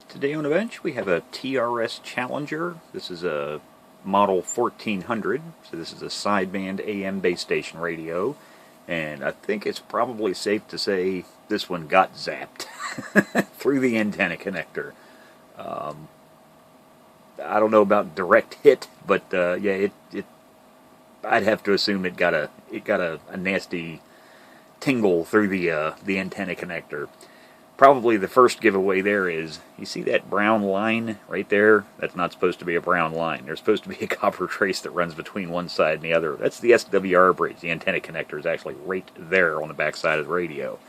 Today on the bench we have a TRS Challenger. This is a model 1400, so this is a sideband AM base station radio, and I think it's probably safe to say this one got zapped through the antenna connector. I don't know about direct hit, but yeah, I'd have to assume it got a nasty tingle through the antenna connector. Probably the first giveaway there is, you see that brown line right there? That's not supposed to be a brown line. There's supposed to be a copper trace that runs between one side and the other. That's the SWR bridge. The antenna connector is actually right there on the back side of the radio.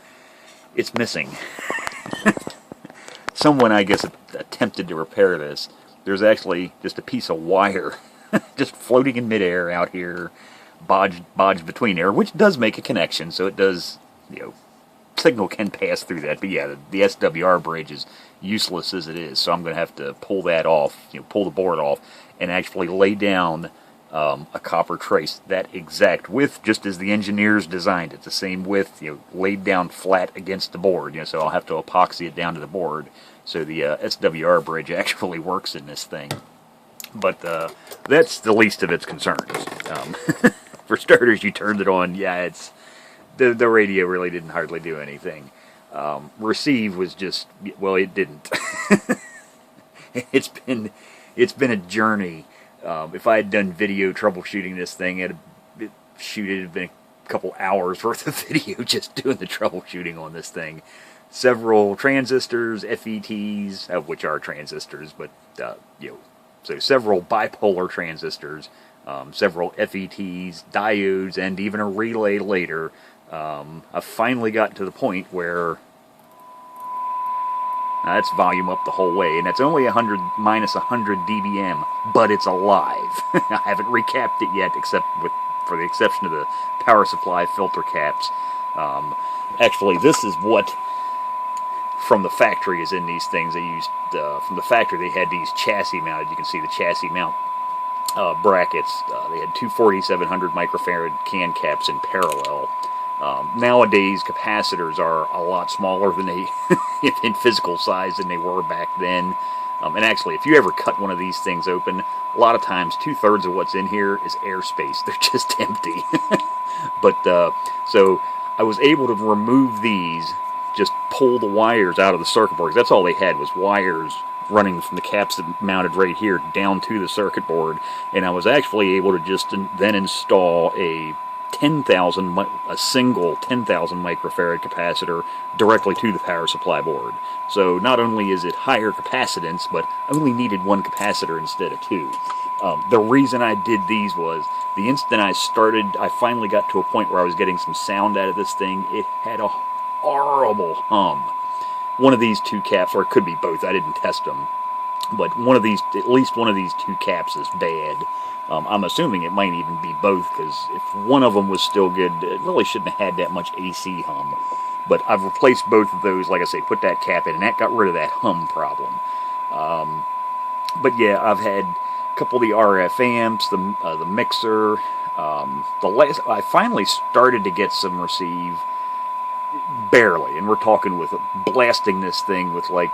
It's missing. Someone, I guess, attempted to repair this. There's actually just a piece of wire just floating in midair out here, bodged between there, which does make a connection, so it does, signal can pass through that. But yeah, the SWR bridge is useless as it is, so I'm going to have to pull that off, pull the board off, and actually lay down a copper trace that exact width, just as the engineers designed it, the same width, laid down flat against the board. So I'll have to epoxy it down to the board, so the SWR bridge actually works in this thing. But that's the least of its concerns. For starters, you turned it on. Yeah, it's the radio really didn't hardly do anything. Receive was just, well, it didn't. It's been a journey. If I had done video troubleshooting this thing, it'd have been a couple hours worth of video just doing the troubleshooting on this thing. Several transistors, FETs, which are transistors, but so several bipolar transistors, several FETs, diodes, and even a relay later. I've finally gotten to the point where that's volume up the whole way, and that's only 100 minus 100 dBm, but it's alive. I haven't recapped it yet, for the exception of the power supply filter caps. Actually, this is what from the factory is in these things. They used from the factory. They had these chassis mounted. You can see the chassis mount brackets. They had two 4700 microfarad can caps in parallel. Nowadays, capacitors are a lot smaller than they, in physical size, than they were back then. And actually, if you ever cut one of these things open, a lot of times 2/3 of what's in here is airspace. They're just empty. But so I was able to remove these, just pull the wires out of the circuit board. That's all they had was wires running from the caps that mounted right here down to the circuit board, and I was actually able to just then install a single 10,000 microfarad capacitor directly to the power supply board. So not only is it higher capacitance, but I only needed one capacitor instead of two. The reason I did these was, the instant I finally got to a point where I was getting some sound out of this thing, it had a horrible hum. One of these two caps, or it could be both, I didn't test them, but at least one of these two caps is bad. I'm assuming it might even be both, because if one of them was still good, it really shouldn't have had that much AC hum. But I've replaced both of those, like I say, put that cap in, and that got rid of that hum problem. But yeah, I've had a couple of the RF amps, the mixer. I finally started to get some receive, barely, and we're talking with blasting this thing with like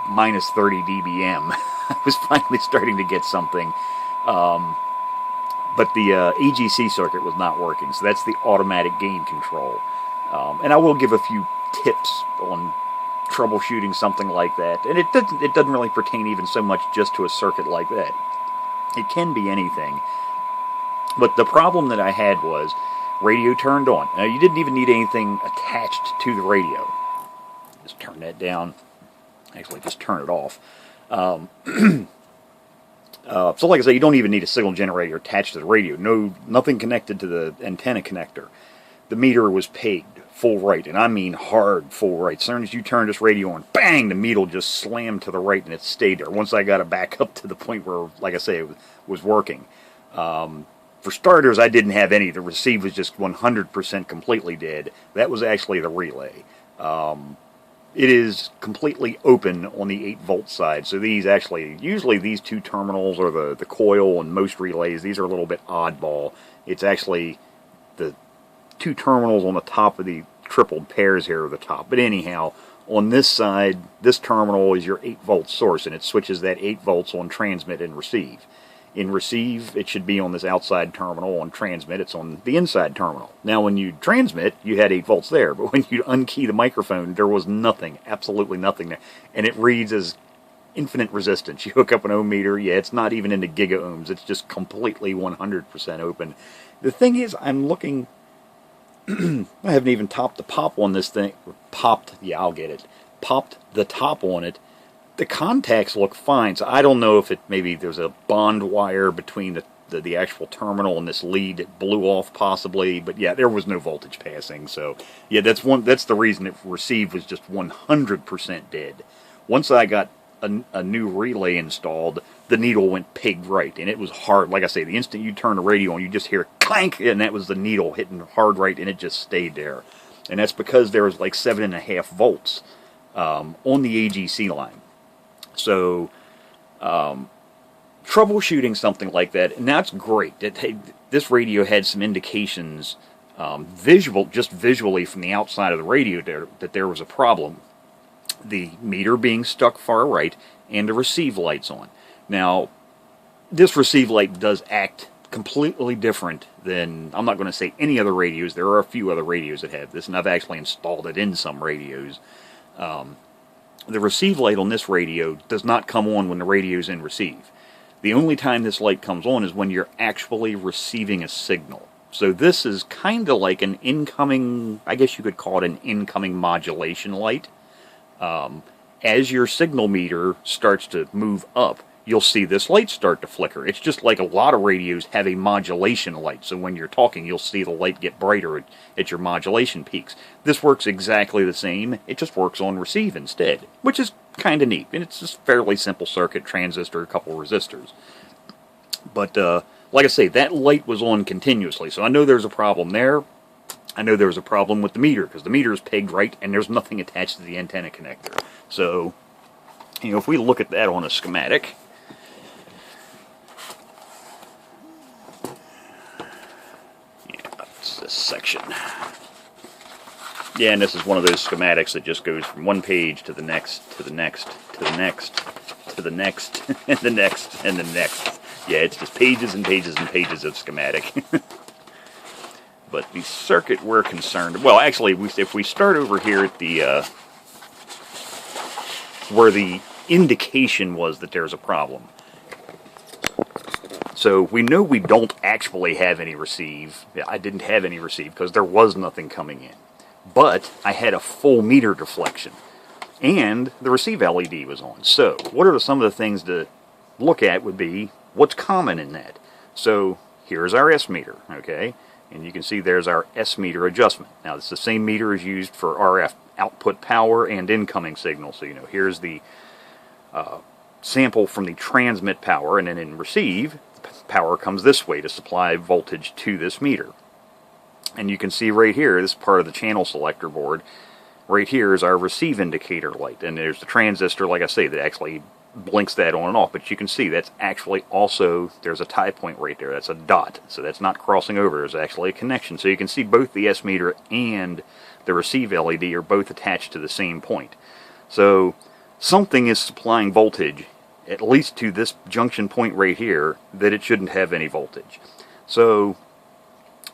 minus 30 dBm. I was finally starting to get something. But the EGC circuit was not working, so that's the automatic gain control. And I will give a few tips on troubleshooting something like that. And it doesn't really pertain even so much just to a circuit like that. It can be anything. But the problem that I had was, radio turned on. Now, you didn't even need anything attached to the radio. Just turn that down. Actually, just turn it off. So like I say, you don't even need a signal generator attached to the radio. Nothing connected to the antenna connector. The meter was pegged full right, and I mean hard full right. As soon as you turn this radio on, bang, the meter just slammed to the right, and it stayed there. Once I got it back up to the point where, like I say, it was working. For starters, I didn't have any. The receive was just 100% completely dead. That was actually the relay. It is completely open on the 8-volt side, so usually these two terminals are the coil, and most relays, these are a little bit oddball. It's actually the two terminals on the top of the tripled pairs here are the top. But anyhow, On this side, this terminal is your 8-volt source, and it switches that 8 volts on transmit and receive. In receive, it should be on this outside terminal. On transmit, it's on the inside terminal. Now, when you transmit, you had 8 volts there, but when you unkey the microphone, there was nothing, absolutely nothing there. And it reads as infinite resistance. You hook up an ohm meter, yeah, it's not even into giga ohms. It's just completely 100% open. The thing is, I'm looking... I haven't even topped the pop on this thing. Popped, yeah, I'll get it. Popped the top on it. The contacts look fine, so I don't know if it maybe there's a bond wire between the actual terminal and this lead that blew off possibly, but yeah, there was no voltage passing. So yeah, that's the reason it receive was just 100% dead. Once I got a new relay installed, the needle went pig right, and it was hard. Like I say, the instant you turn the radio on, you just hear clank, and that was the needle hitting hard right, and it just stayed there. And that's because there was like 7.5 volts on the AGC line. So troubleshooting something like that, and that's great. This radio had some indications, just visually from the outside of the radio that there was a problem. The meter being stuck far right, and the receive light's on. Now, this receive light does act completely different than, I'm not going to say any other radios. There are a few other radios that have this, and I've actually installed it in some radios. The receive light on this radio does not come on when the radio's in receive. The only time this light comes on is when you're actually receiving a signal. So this is kind of like an incoming, I guess you could call it an incoming modulation light. As your signal meter starts to move up, you'll see this light start to flicker. It's just like a lot of radios have a modulation light, so when you're talking, you'll see the light get brighter at your modulation peaks. This works exactly the same, it just works on receive instead, which is kind of neat, and it's just fairly simple circuit, transistor, a couple resistors. But, like I say, that light was on continuously, so I know there's a problem there. I know there's a problem with the meter, because the meter is pegged right, and there's nothing attached to the antenna connector. So, you know, if we look at that on a schematic, this section. Yeah, and this is one of those schematics that just goes from one page to the next, to the next, to the next, to the next, and the next, and the next. Yeah, it's just pages and pages and pages of schematic. But the circuit we're concerned... Well, actually, if we start over here at the... where the indication was that there's a problem. So we know we don't actually have any receive. I didn't have any receive because there was nothing coming in. But I had a full meter deflection. And the receive LED was on. So what are some of the things to look at would be what's common in that. So here's our S meter, okay? And you can see there's our S meter adjustment. Now it's the same meter as used for RF output power and incoming signal. So, you know, here's the sample from the transmit power, and then in receive, power comes this way to supply voltage to this meter. And you can see right here, this is part of the channel selector board, right here is our receive indicator light. And there's the transistor, like I say, that actually blinks that on and off. But you can see that's actually also, there's a tie point right there. That's a dot. So that's not crossing over. There's actually a connection. So you can see both the S meter and the receive LED are both attached to the same point. So something is supplying voltage, at least to this junction point right here, that it shouldn't have any voltage. So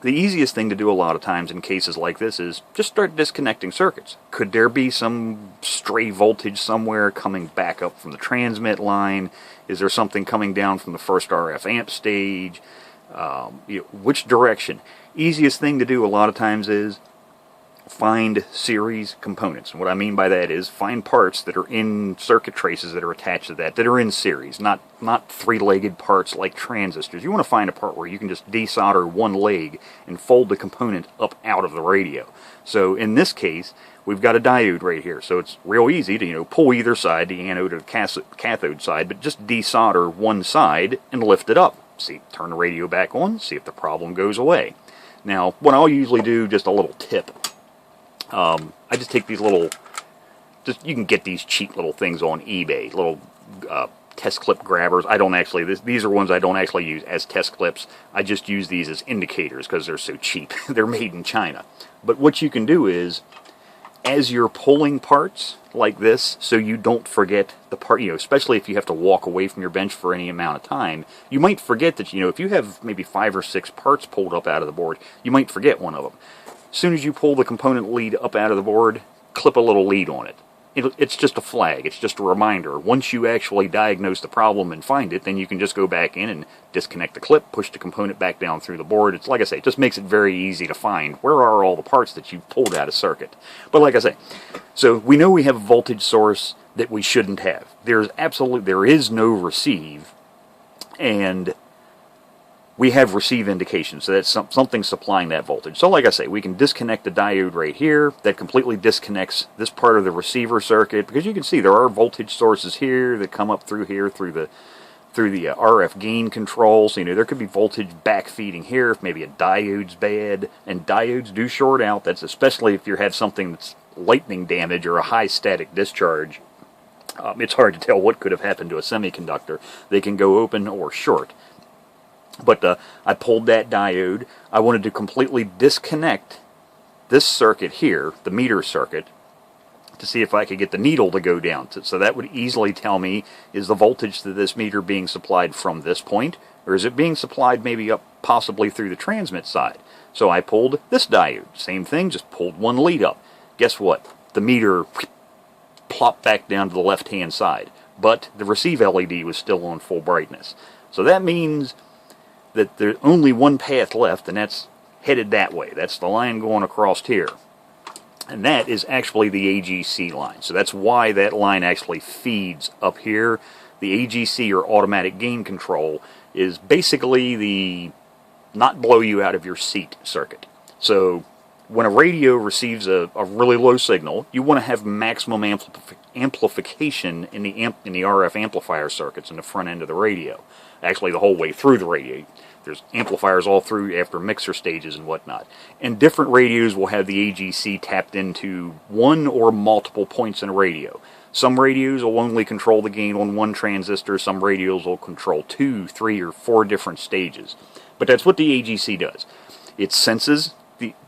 the easiest thing to do a lot of times in cases like this is just start disconnecting circuits. Could there be some stray voltage somewhere coming back up from the transmit line? Is there something coming down from the first RF amp stage? Which direction? Easiest thing to do a lot of times is find series components. And what I mean by that is find parts that are in circuit traces that are attached to that are in series, not three-legged parts like transistors. You want to find a part where you can just desolder one leg and fold the component up out of the radio. So in this case, we've got a diode right here. So it's real easy to, pull either side, the anode or the cathode side, but just desolder one side and lift it up. See, turn the radio back on, see if the problem goes away. Now, what I'll usually do, just a little tip, I just take these little, you can get these cheap little things on eBay, little test clip grabbers. I don't actually, these are ones I don't actually use as test clips. I just use these as indicators because they're so cheap. They're made in China. But what you can do is, as you're pulling parts like this, so you don't forget the part, especially if you have to walk away from your bench for any amount of time, you might forget that, if you have maybe 5 or 6 parts pulled up out of the board, you might forget one of them. As soon as you pull the component lead up out of the board, clip a little lead on it. It's just a flag. It's just a reminder. Once you actually diagnose the problem and find it, then you can just go back in and disconnect the clip, push the component back down through the board. It's like I say, it just makes it very easy to find where are all the parts that you've pulled out of circuit. But like I say, so we know we have a voltage source that we shouldn't have. There is no receive, and we have receive indication, so that's something supplying that voltage. So like I say, we can disconnect the diode right here. That completely disconnects this part of the receiver circuit, because you can see there are voltage sources here that come up through here through the RF gain control. So there could be voltage backfeeding here if maybe a diode's bad, and diodes do short out. That's especially if you have something that's lightning damage or a high static discharge. It's hard to tell what could have happened to a semiconductor. They can go open or short. But I pulled that diode. I wanted to completely disconnect this circuit here, the meter circuit, to see if I could get the needle to go down. So that would easily tell me, is the voltage to this meter being supplied from this point, or is it being supplied maybe up possibly through the transmit side? So I pulled this diode. Same thing, just pulled one lead up. Guess what? The meter plopped back down to the left-hand side, but the receive LED was still on full brightness. So that means that there's only one path left, and that's headed that way. That's the line going across here. And that is actually the AGC line. So that's why that line actually feeds up here. The AGC, or automatic gain control, is basically the not blow you out of your seat circuit. So when a radio receives a really low signal, you want to have maximum amplification in the RF amplifier circuits in the front end of the radio. Actually, the whole way through the radio. There's amplifiers all through after mixer stages and whatnot. And different radios will have the AGC tapped into one or multiple points in a radio. Some radios will only control the gain on one transistor. Some radios will control 2, 3, or 4 different stages. But that's what the AGC does. It senses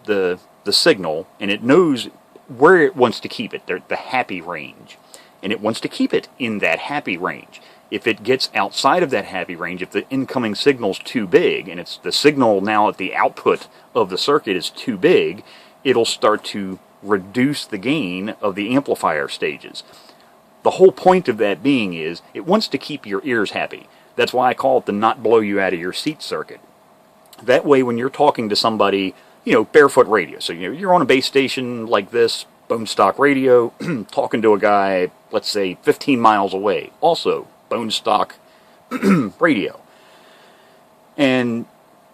the signal, and it knows where it wants to keep it, the happy range. And it wants to keep it in that happy range. If it gets outside of that happy range, if the incoming signal's too big, and it's the signal now at the output of the circuit is too big, it'll start to reduce the gain of the amplifier stages. The whole point of that being is, it wants to keep your ears happy. That's why I call it the not blow you out of your seat circuit. That way, when you're talking to somebody, barefoot radio. So, you're on a base station like this, bone stock radio, talking to a guy, let's say, 15 miles away. Also, bone stock radio. And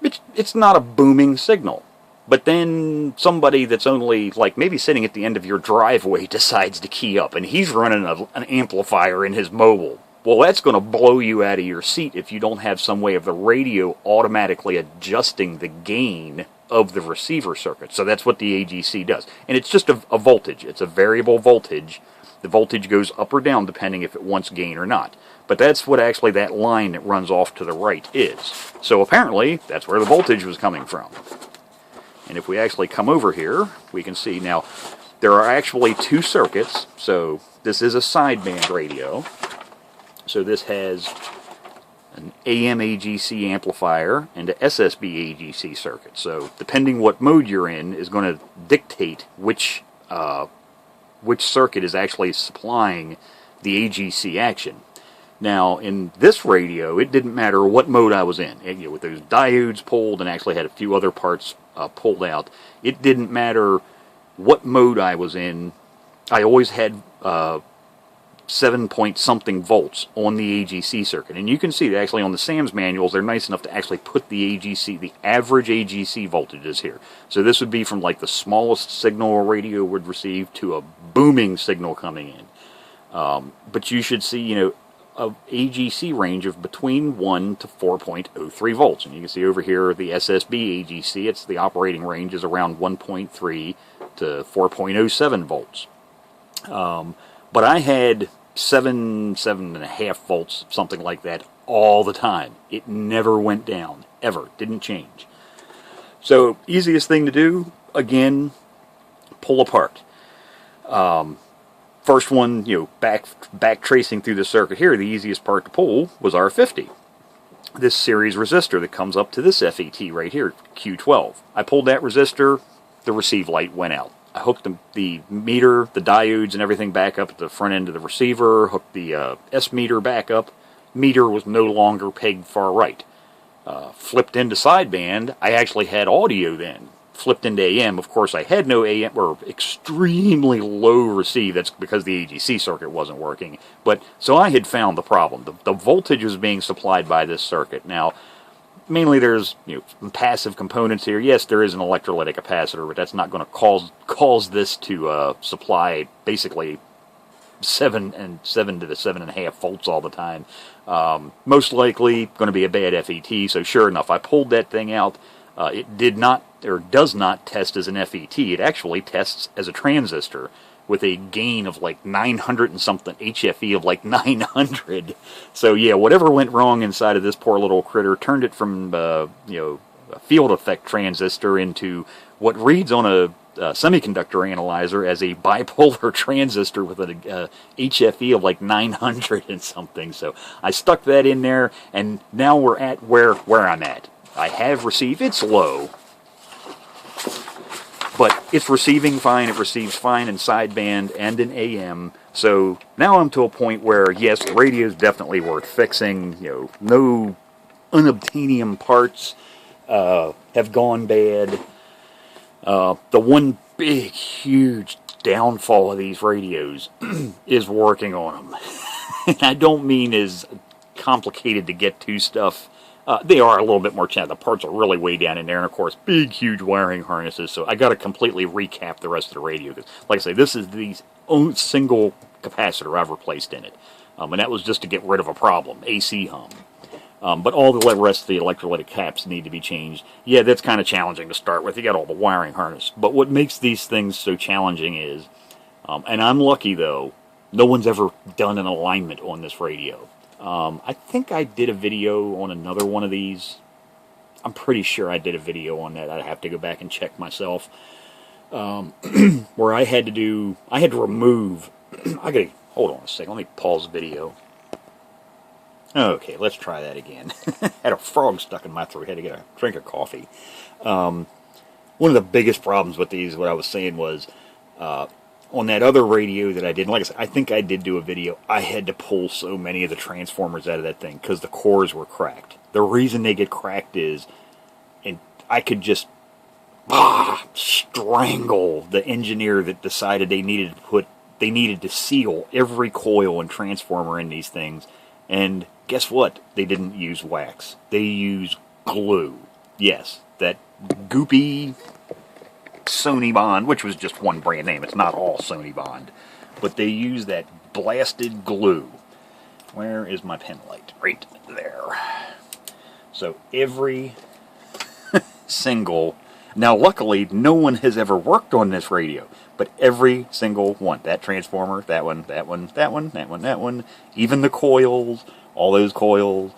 it's not a booming signal. But then somebody that's only, maybe sitting at the end of your driveway decides to key up, and he's running an amplifier in his mobile. Well, that's going to blow you out of your seat if you don't have some way of the radio automatically adjusting the gain of the receiver circuit. So that's what the AGC does. And it's just a voltage. It's a variable voltage. The voltage goes up or down depending if it wants gain or not. But that's what actually that line that runs off to the right is. So apparently, that's where the voltage was coming from. And if we actually come over here, we can see now there are actually 2 circuits. So this is a sideband radio. So this has an AM AGC amplifier and a SSB AGC circuit. So depending what mode you're in is going to dictate which circuit is actually supplying the AGC action. Now, in this radio, it didn't matter what mode I was in. With those diodes pulled and actually had a few other parts pulled out, it didn't matter what mode I was in. I always had 7-point-something volts on the AGC circuit. And you can see that actually on the SAMS manuals, they're nice enough to actually put the AGC, the average AGC voltages here. So this would be from the smallest signal a radio would receive to a booming signal coming in. But you should see, a AGC range of between 1 to 4.03 volts. And you can see over here the SSB AGC, it's the operating range is around 1.3 to 4.07 volts. But I had 7.5 volts, something like that, all the time. It never went down, ever. Didn't change. So, easiest thing to do, again, pull apart. First one, back tracing through the circuit here, the easiest part to pull was R50. This series resistor that comes up to this FET right here, Q12. I pulled that resistor, the receive light went out. I hooked the meter, the diodes, and everything back up at the front end of the receiver, hooked the S meter back up. Meter was no longer pegged far right. Flipped into sideband, I actually had audio then. Flipped into AM, of course I had no AM, or extremely low receive, that's because the AGC circuit wasn't working. But, so I had found the problem. The voltage was being supplied by this circuit. Now, mainly there's some passive components here. Yes, there is an electrolytic capacitor, but that's not going to cause this to supply basically 7 to the 7.5 volts all the time. Most likely going to be a bad FET, so sure enough, I pulled that thing out. It did not, or does not test as an FET. It actually tests as a transistor with a gain of like 900 and something, HFE of like 900. So yeah, whatever went wrong inside of this poor little critter turned it from a field effect transistor into what reads on a semiconductor analyzer as a bipolar transistor with a HFE of like 900 and something. So I stuck that in there, and now we're at where I'm at. I have received, it's low, but it's receiving fine. It receives fine in sideband and in AM. So now I'm to a point where, yes, the radio is definitely worth fixing. No unobtainium parts have gone bad. The one big, huge downfall of these radios is working on them. And I don't mean as complicated to get to stuff. They are a little bit more challenging. The parts are really way down in there, and of course, big, huge wiring harnesses. So I got to completely recap the rest of the radio. Because, like I say, this is the only single capacitor I've replaced in it, and that was just to get rid of a problem, AC hum. But all the rest of the electrolytic caps need to be changed. Yeah, that's kind of challenging to start with. You got all the wiring harness. But what makes these things so challenging is, and I'm lucky though, no one's ever done an alignment on this radio. I think I did a video on another one of these. I'm pretty sure I did a video on that. I'd have to go back and check myself. Where I had to remove, hold on a second, let me pause the video. Okay, let's try that again. Had a frog stuck in my throat, had to get a drink of coffee. One of the biggest problems with these, what I was saying was, on that other radio that I did, like I said, I think I did do a video, I had to pull so many of the transformers out of that thing because the cores were cracked. The reason they get cracked is, and I could just strangle the engineer that decided they needed to seal every coil and transformer in these things. And guess what? They didn't use wax. They used glue. Yes, that goopy Sony Bond, which was just one brand name. It's not all Sony Bond. But they used that blasted glue. Where is my pen light? Right there. So every single... Now, luckily, no one has ever worked on this radio. But every single one. That transformer, that one, that one, that one, that one, that one. Even the coils, all those coils.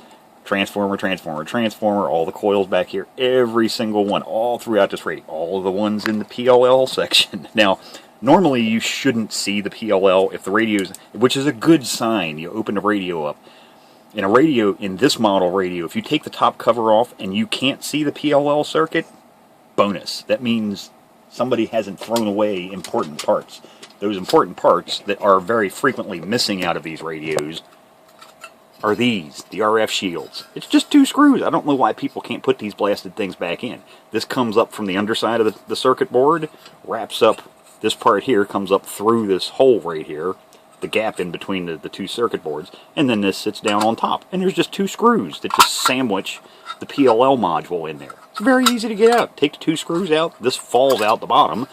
Transformer, transformer, transformer, all the coils back here, every single one, all throughout this radio, all of the ones in the PLL section. Now, normally you shouldn't see the PLL if the radio's, which is a good sign. You open the radio up. In a radio, in this model radio, if you take the top cover off and you can't see the PLL circuit, bonus. That means somebody hasn't thrown away important parts. Those important parts that are very frequently missing out of these radios are these, the RF shields. It's just 2 screws. I don't know why people can't put these blasted things back in. This comes up from the underside of the circuit board, wraps up, this part here comes up through this hole right here, the gap in between the 2 circuit boards, and then this sits down on top. And there's just 2 screws that just sandwich the PLL module in there. It's very easy to get out. Take the 2 screws out, this falls out the bottom.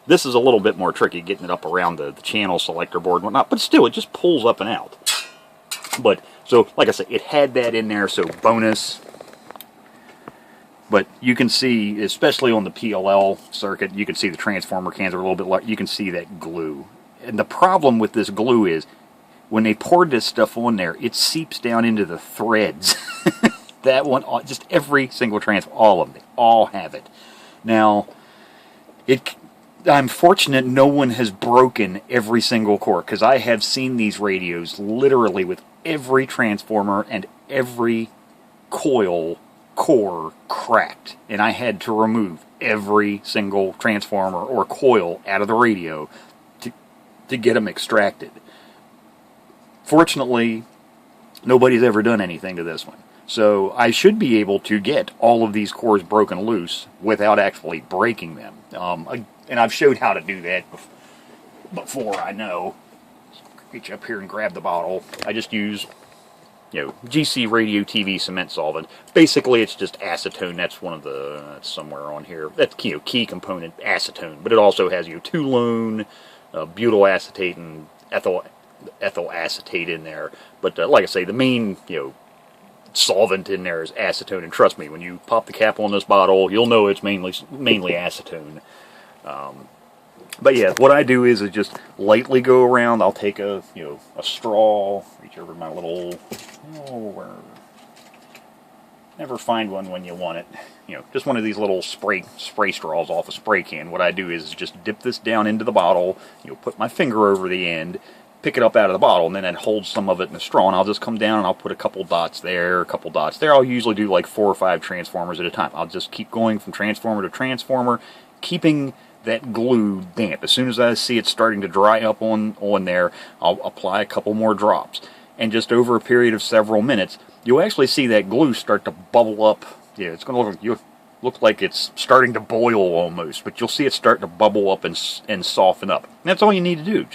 This is a little bit more tricky, getting it up around the channel selector board and whatnot, but still, it just pulls up and out. But, so, like I said, it had that in there, so bonus. But you can see, especially on the PLL circuit, you can see the transformer cans are a little bit large. You can see that glue. And the problem with this glue is, when they poured this stuff on there, it seeps down into the threads. That one, just every single transformer, all of them, they all have it. Now, I'm fortunate no one has broken every single core, because I have seen these radios literally with every transformer and every coil core cracked, and I had to remove every single transformer or coil out of the radio to get them extracted. Fortunately, nobody's ever done anything to this one. So I should be able to get all of these cores broken loose without actually breaking them. And I've showed how to do that before, I know. Reach up here and grab the bottle. I just use, GC radio TV cement solvent. Basically, it's just acetone. That's one of the, that's somewhere on here. That's key component, acetone. But it also has toluene, butyl acetate, and ethyl acetate in there. But like I say, the main solvent in there is acetone. And trust me, when you pop the cap on this bottle, you'll know it's mainly acetone. But yeah, what I do is just lightly go around. I'll take a straw, reach over my little, never find one when you want it. Just one of these little spray straws off a spray can. What I do is just dip this down into the bottle, put my finger over the end, pick it up out of the bottle, and then I'd hold some of it in a straw, and I'll just come down and I'll put a couple dots there, a couple dots there. I'll usually do like 4 or 5 transformers at a time. I'll just keep going from transformer to transformer, keeping that glue damp. As soon as I see it starting to dry up on there, I'll apply a couple more drops. And just over a period of several minutes, you'll actually see that glue start to bubble up. Yeah, it's going to look like it's starting to boil almost, but you'll see it start to bubble up and soften up. And that's all you need to do.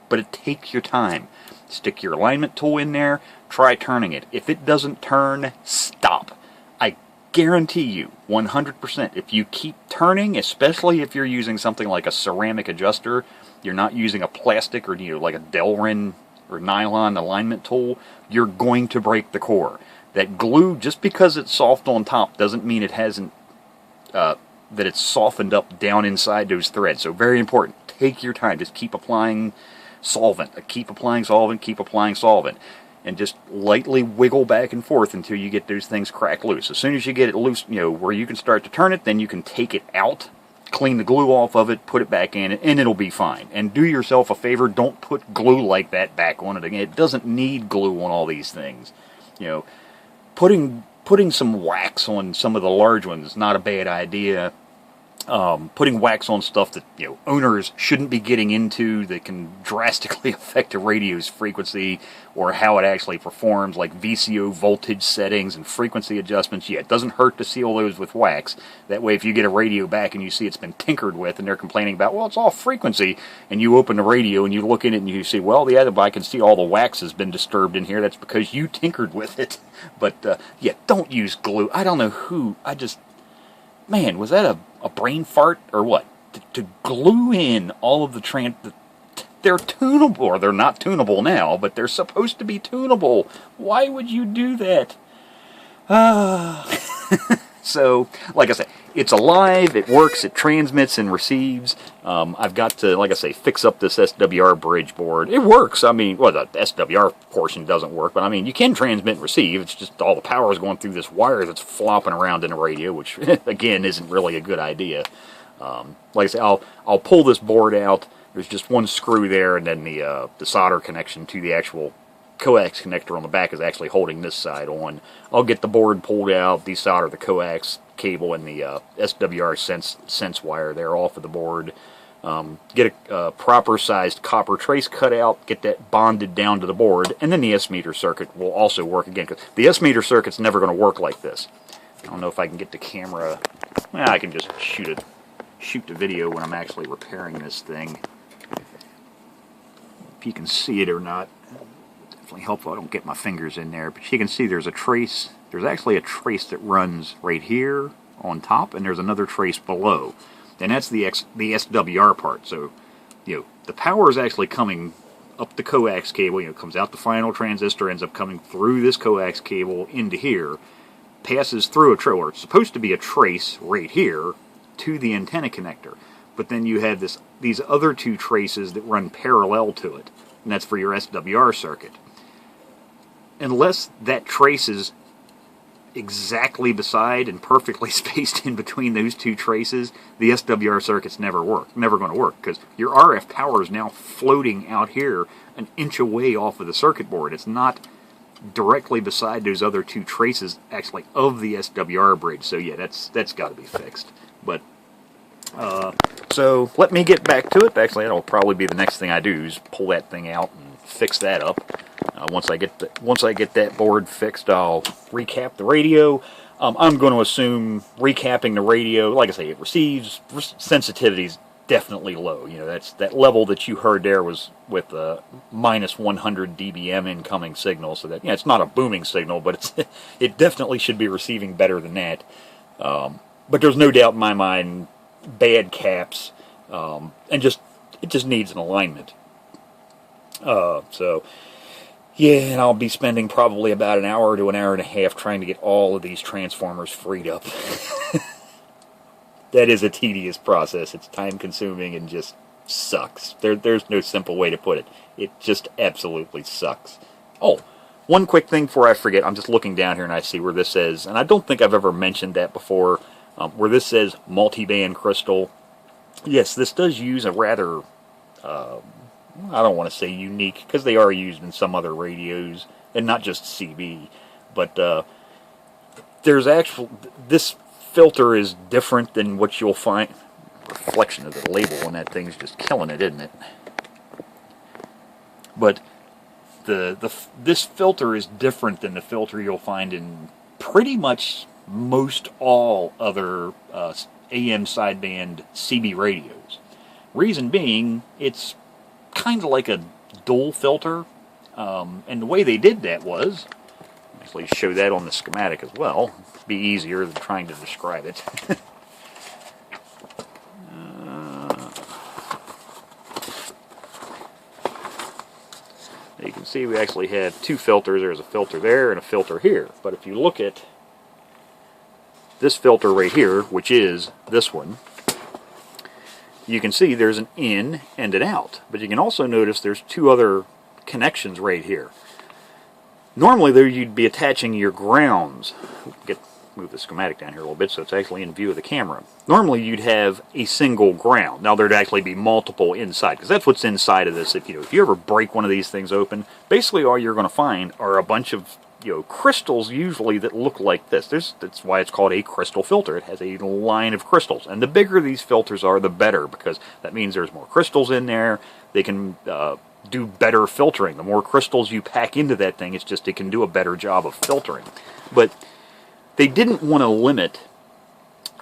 But it takes your time. Stick your alignment tool in there, try turning it. If it doesn't turn, stop. I guarantee you, 100%, if you keep turning, especially if you're using something like a ceramic adjuster, you're not using a plastic or like a Delrin or nylon alignment tool, you're going to break the core. That glue, just because it's soft on top, doesn't mean it hasn't, that it's softened up down inside those threads. So very important. Take your time. Just keep applying solvent. Keep applying solvent. Keep applying solvent. And just lightly wiggle back and forth until you get those things cracked loose. As soon as you get it loose, where you can start to turn it, then you can take it out, clean the glue off of it, put it back in, and it'll be fine. And do yourself a favor, don't put glue like that back on it again. It doesn't need glue on all these things. Putting some wax on some of the large ones is not a bad idea. Putting wax on stuff that owners shouldn't be getting into that can drastically affect a radio's frequency or how it actually performs, like VCO voltage settings and frequency adjustments. Yeah, it doesn't hurt to seal those with wax. That way, if you get a radio back and you see it's been tinkered with and they're complaining about, well, it's off frequency, and you open the radio and you look in it and you see, well, yeah, I can see all the wax has been disturbed in here. That's because you tinkered with it. But yeah, don't use glue. I don't know who. Man, was that a brain fart or what? To glue in all of they're tunable, or they're not tunable now, but they're supposed to be tunable. Why would you do that? So, like I say, it's alive, it works, it transmits and receives. I've got to, like I say, fix up this SWR bridge board. It works. I mean, well, the SWR portion doesn't work, but I mean, you can transmit and receive. It's just all the power is going through this wire that's flopping around in the radio, which, again, isn't really a good idea. Like I say, I'll pull this board out. There's just one screw there, and then the solder connection to the actual coax connector on the back is actually holding this side on. I'll get the board pulled out, desolder the coax cable and the SWR sense wire there off of the board. Get a proper sized copper trace cut out, get that bonded down to the board, and then the S-meter circuit will also work again. Cause the S-meter circuit's never going to work like this. I don't know if I can get the camera. Well, I can just shoot the video when I'm actually repairing this thing. If you can see it or not. Definitely helpful. I don't get my fingers in there, but you can see there's a trace. There's actually a trace that runs right here on top, and there's another trace below, and that's the SWR part. So, the power is actually coming up the coax cable. Comes out the final transistor, ends up coming through this coax cable into here, passes through or it's supposed to be a trace right here to the antenna connector, but then you have these other 2 traces that run parallel to it, and that's for your SWR circuit. Unless that trace is exactly beside and perfectly spaced in between those two traces, the SWR circuit's never going to work, because your RF power is now floating out here an inch away off of the circuit board. It's not directly beside those other two traces, actually, of the SWR bridge. So yeah, that's got to be fixed. But so let me get back to it. Actually, that'll probably be the next thing I do, is pull that thing out and fix that up. Once I get that board fixed, I'll recap the radio. I'm going to assume recapping the radio, like I say, it receives sensitivity's definitely low. You know, that level that you heard there was with minus 100 dBm incoming signal. So that, yeah, it's not a booming signal, but it definitely should be receiving better than that. But there's no doubt in my mind, bad caps, and it just needs an alignment. So. Yeah, and I'll be spending probably about an hour to an hour and a half trying to get all of these transformers freed up. That is a tedious process. It's time-consuming and just sucks. There's no simple way to put it. It just absolutely sucks. Oh, one quick thing before I forget. I'm just looking down here and I see where this says, and I don't think I've ever mentioned that before, where this says multiband crystal. Yes, this does use a rather... I don't want to say unique, because they are used in some other radios, and not just CB, but there's this filter is different than what you'll find. Reflection of the label on that thing's just killing it, isn't it? But this filter is different than the filter you'll find in pretty much most all other AM sideband CB radios. Reason being, it's kind of like a dual filter, and the way they did that was, actually show that on the schematic as well, it'd be easier than trying to describe it. You can see we actually had two filters. There's a filter there and a filter here, but if you look at this filter right here, which is this one, you can see there's an in and an out, but you can also notice there's two other connections right here. Normally there you'd be attaching your grounds. Move the schematic down here a little bit so it's actually in view of the camera. Normally you'd have a single ground. Now there'd actually be multiple inside, because that's what's inside of this. If you ever break one of these things open, basically all you're going to find are a bunch of crystals, usually, that look like this. That's why it's called a crystal filter. It has a line of crystals, and the bigger these filters are, the better, because that means there's more crystals in there. They can do better filtering. The more crystals you pack into that thing, it can do a better job of filtering. But they didn't want to limit,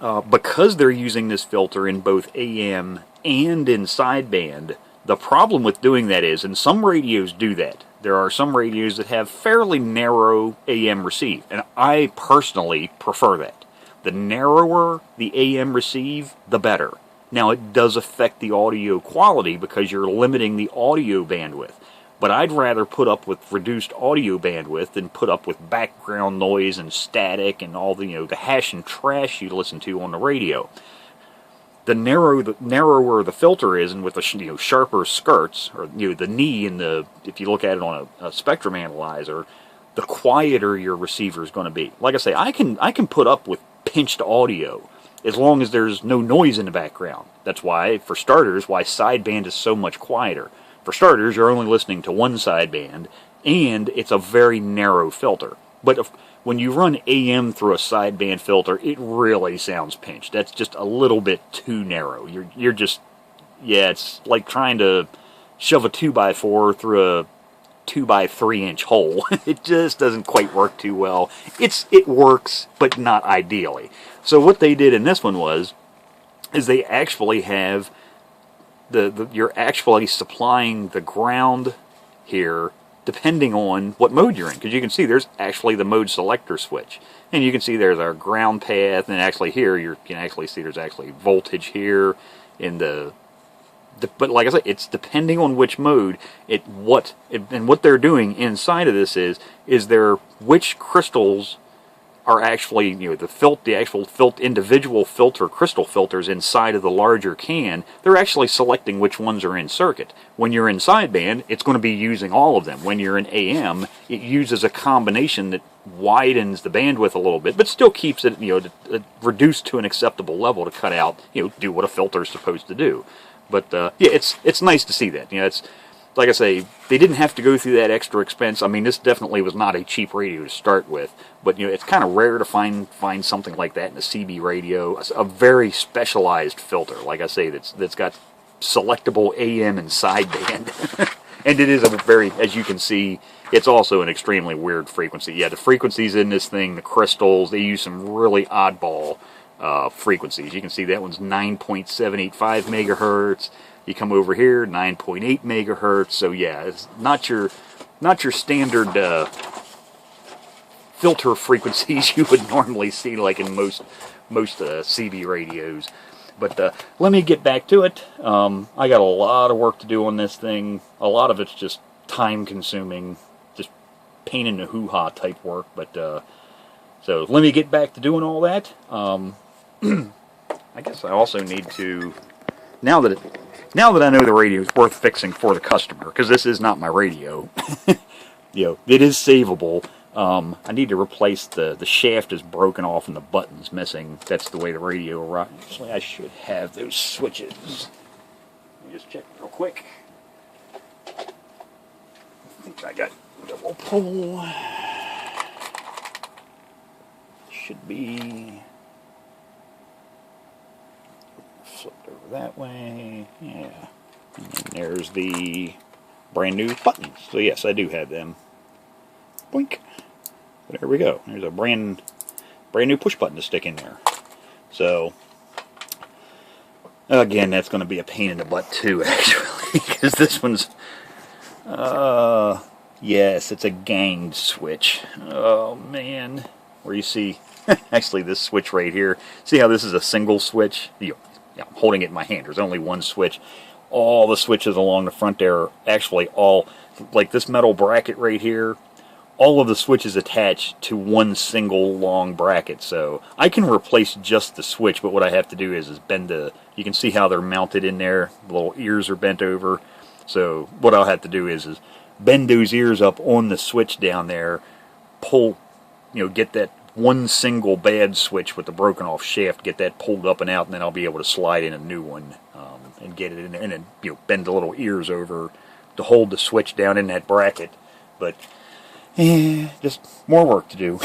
because they're using this filter in both AM and in sideband. The problem with doing that is, and some radios do that, there are some radios that have fairly narrow AM receive, and I personally prefer that. The narrower the AM receive, the better. Now, it does affect the audio quality because you're limiting the audio bandwidth, but I'd rather put up with reduced audio bandwidth than put up with background noise and static and all the hash and trash you listen to on the radio. The narrower the filter is, and with the sharper skirts, or the knee in if you look at it on a spectrum analyzer, the quieter your receiver is going to be. Like I say, I can put up with pinched audio as long as there's no noise in the background. That's why, for starters, sideband is so much quieter. For starters, you're only listening to one sideband, and it's a very narrow filter. But when you run AM through a sideband filter, it really sounds pinched. That's just a little bit too narrow. You're just, it's like trying to shove a 2x4 through a 2x3 inch hole. It just doesn't quite work too well. It works, but not ideally. So what they did in this one is they actually have you're actually supplying the ground here depending on what mode you're in, because you can see there's actually the mode selector switch, and you can see there's our ground path, and actually here you can actually see there's actually voltage here in but like I said, it's depending on which mode. And what they're doing inside of this is which crystals are actually, you know, the actual individual filter, crystal filters inside of the larger can, they're actually selecting which ones are in circuit. When you're in sideband, it's going to be using all of them. When you're in AM, it uses a combination that widens the bandwidth a little bit, but still keeps it, you know, reduced to an acceptable level to cut out, you know, do what a filter is supposed to do. But yeah, it's nice to see that. You know, it's like I say, they didn't have to go through that extra expense. I mean, this definitely was not a cheap radio to start with, but you know, it's kind of rare to find something like that in a CB radio, a very specialized filter, like I say, that's got selectable AM and sideband. And it is a very, as you can see, it's also an extremely weird frequency. Yeah, the frequencies in this thing, the crystals, they use some really oddball frequencies. You can see that one's 9.785 megahertz. You come over here, 9.8 megahertz. So yeah, it's not your standard filter frequencies you would normally see, like in most CB radios. But let me get back to it. I got a lot of work to do on this thing. A lot of it's just time-consuming, just pain in the hoo-ha type work. But so let me get back to doing all that. I guess I also need to, now that I know the radio is worth fixing for the customer, because this is not my radio, you know, it is savable. I need to replace the shaft is broken off and the button's missing. That's the way the radio arrives. Actually, I should have those switches. Let me just check real quick. I think I got double pole. Should be flipped over that way. Yeah. And then there's the brand new buttons. So yes, I do have them. Boink. There we go. There's a brand new push button to stick in there. So again, that's going to be a pain in the butt too, actually, because this one's yes, it's a ganged switch. Oh man, where you see actually this switch right here. See how this is a single switch? Yeah, I'm holding it in my hand. There's only one switch. All the switches along the front there are actually all like this metal bracket right here. All of the switches attached to one single long bracket, so I can replace just the switch, but what I have to do is bend you can see how they're mounted in there, the little ears are bent over, so what I'll have to do is bend those ears up on the switch down there, pull, you know, get that one single bad switch with the broken off shaft, get that pulled up and out, and then I'll be able to slide in a new one, and get it in there, and then, you know, bend the little ears over to hold the switch down in that bracket, but just more work to do.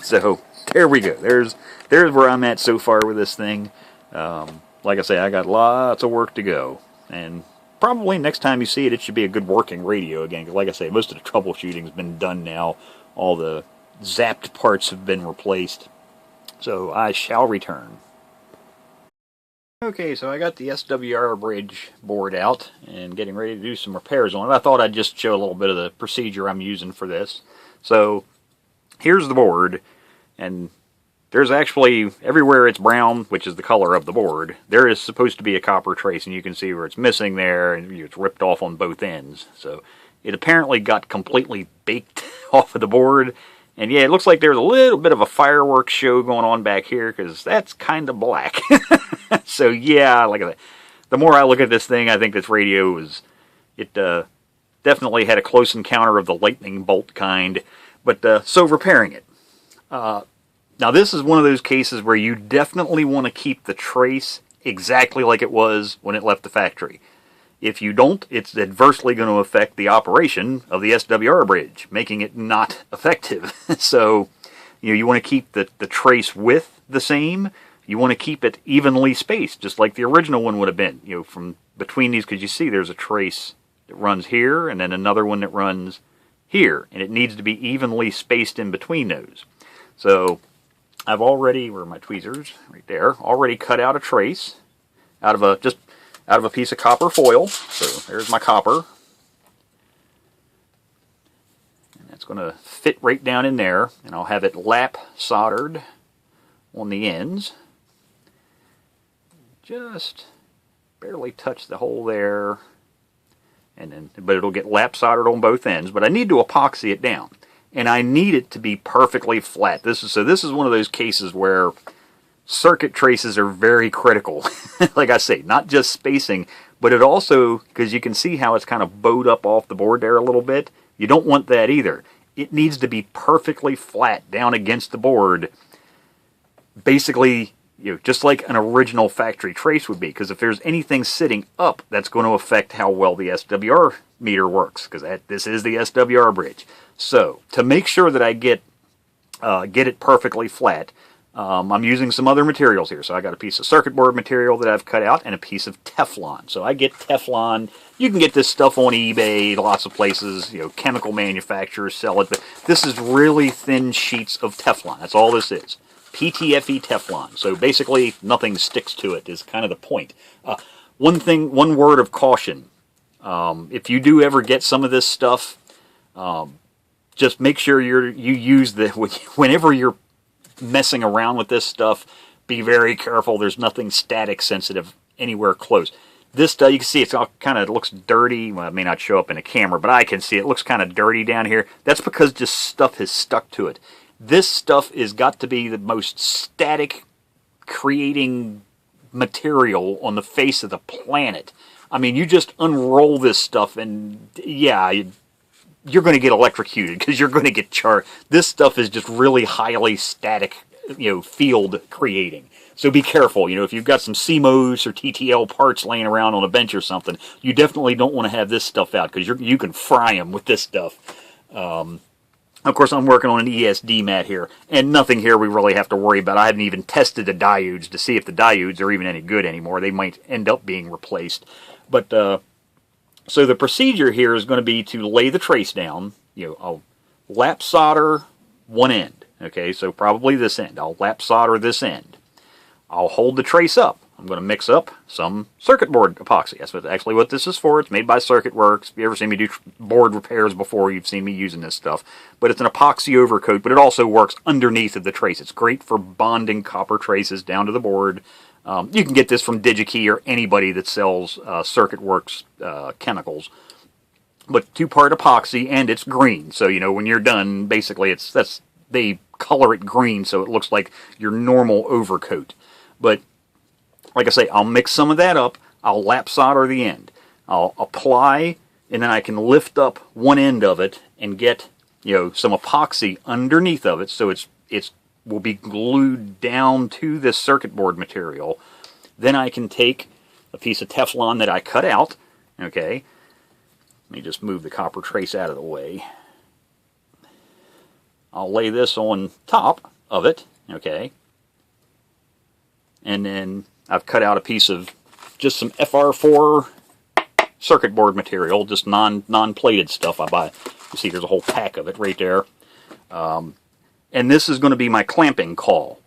So there we go. There's where I'm at so far with this thing. Like I say, I got lots of work to go, and probably next time you see it, it should be a good working radio again. Because like I say, most of the troubleshooting has been done now. All the zapped parts have been replaced. So I shall return. Okay, so I got the SWR bridge board out and getting ready to do some repairs on it. I thought I'd just show a little bit of the procedure I'm using for this. So here's the board, and there's actually, everywhere it's brown, which is the color of the board, there is supposed to be a copper trace, and you can see where it's missing there, and it's ripped off on both ends. So it apparently got completely baked off of the board. And yeah, it looks like there's a little bit of a fireworks show going on back here, because that's kind of black. So yeah, like the more I look at this thing, I think this radio definitely had a close encounter of the lightning bolt kind. But so repairing it. Now this is one of those cases where you definitely want to keep the trace exactly like it was when it left the factory. If you don't, it's adversely going to affect the operation of the SWR bridge, making it not effective. So, you know, you want to keep the trace width the same. You want to keep it evenly spaced, just like the original one would have been. You know, from between these, because you see there's a trace that runs here, and then another one that runs here, and it needs to be evenly spaced in between those. So, I've already, where are my tweezers? Right there. Already cut out a trace out of a piece of copper foil. So there's my copper. And that's going to fit right down in there. And I'll have it lap soldered on the ends. Just barely touch the hole there. And then, but it'll get lap soldered on both ends. But I need to epoxy it down. and I need it to be perfectly flat. This is one of those cases where circuit traces are very critical. Like I say, not just spacing, but it also, because you can see how it's kind of bowed up off the board there a little bit, you don't want that either. It needs to be perfectly flat down against the board, basically, just like an original factory trace would be, because if there's anything sitting up, that's going to affect how well the SWR meter works, because this is the SWR bridge. So, to make sure that I get it perfectly flat, I'm using some other materials here. So I got a piece of circuit board material that I've cut out and a piece of Teflon. So I get Teflon. You can get this stuff on eBay, lots of places. Chemical manufacturers sell it. But this is really thin sheets of Teflon. That's all this is. PTFE Teflon. So basically nothing sticks to it is kind of the point. One word of caution. If you do ever get some of this stuff, just make sure you use whenever you're messing around with this stuff, be very careful. There's nothing static sensitive anywhere close. This stuff, you can see it's all it looks dirty. Well, it may not show up in a camera, but I can see it looks kind of dirty down here. That's because just stuff has stuck to it. This stuff has got to be the most static creating material on the face of the planet. I mean, you just unroll this stuff and yeah, you're going to get electrocuted because you're going to get charged. This stuff is just really highly static, field creating. So be careful. If you've got some CMOS or TTL parts laying around on a bench or something, you definitely don't want to have this stuff out because you can fry them with this stuff. Of course, I'm working on an ESD mat here, and nothing here we really have to worry about. I haven't even tested the diodes to see if the diodes are even any good anymore. They might end up being replaced. But so the procedure here is going to be to lay the trace down. I'll lap solder one end. Okay, so probably this end. I'll lap solder this end. I'll hold the trace up. I'm going to mix up some circuit board epoxy. That's actually what this is for. It's made by Circuit Works. If you ever seen me do board repairs before, you've seen me using this stuff. But it's an epoxy overcoat, but it also works underneath of the trace. It's great for bonding copper traces down to the board. You can get this from DigiKey or anybody that sells Circuit Works chemicals. But 2-part epoxy, and it's green. So, when you're done, basically they color it green so it looks like your normal overcoat. But like I say, I'll mix some of that up. I'll lap solder the end. I'll apply, and then I can lift up one end of it and get some epoxy underneath of it, so it's will be glued down to this circuit board material. Then I can take a piece of Teflon that I cut out. Okay, let me just move the copper trace out of the way. I'll lay this on top of it. Okay, and then I've cut out a piece of just some FR4 circuit board material, just non-plated stuff I buy. You see there's a whole pack of it right there. And this is going to be my clamping caul.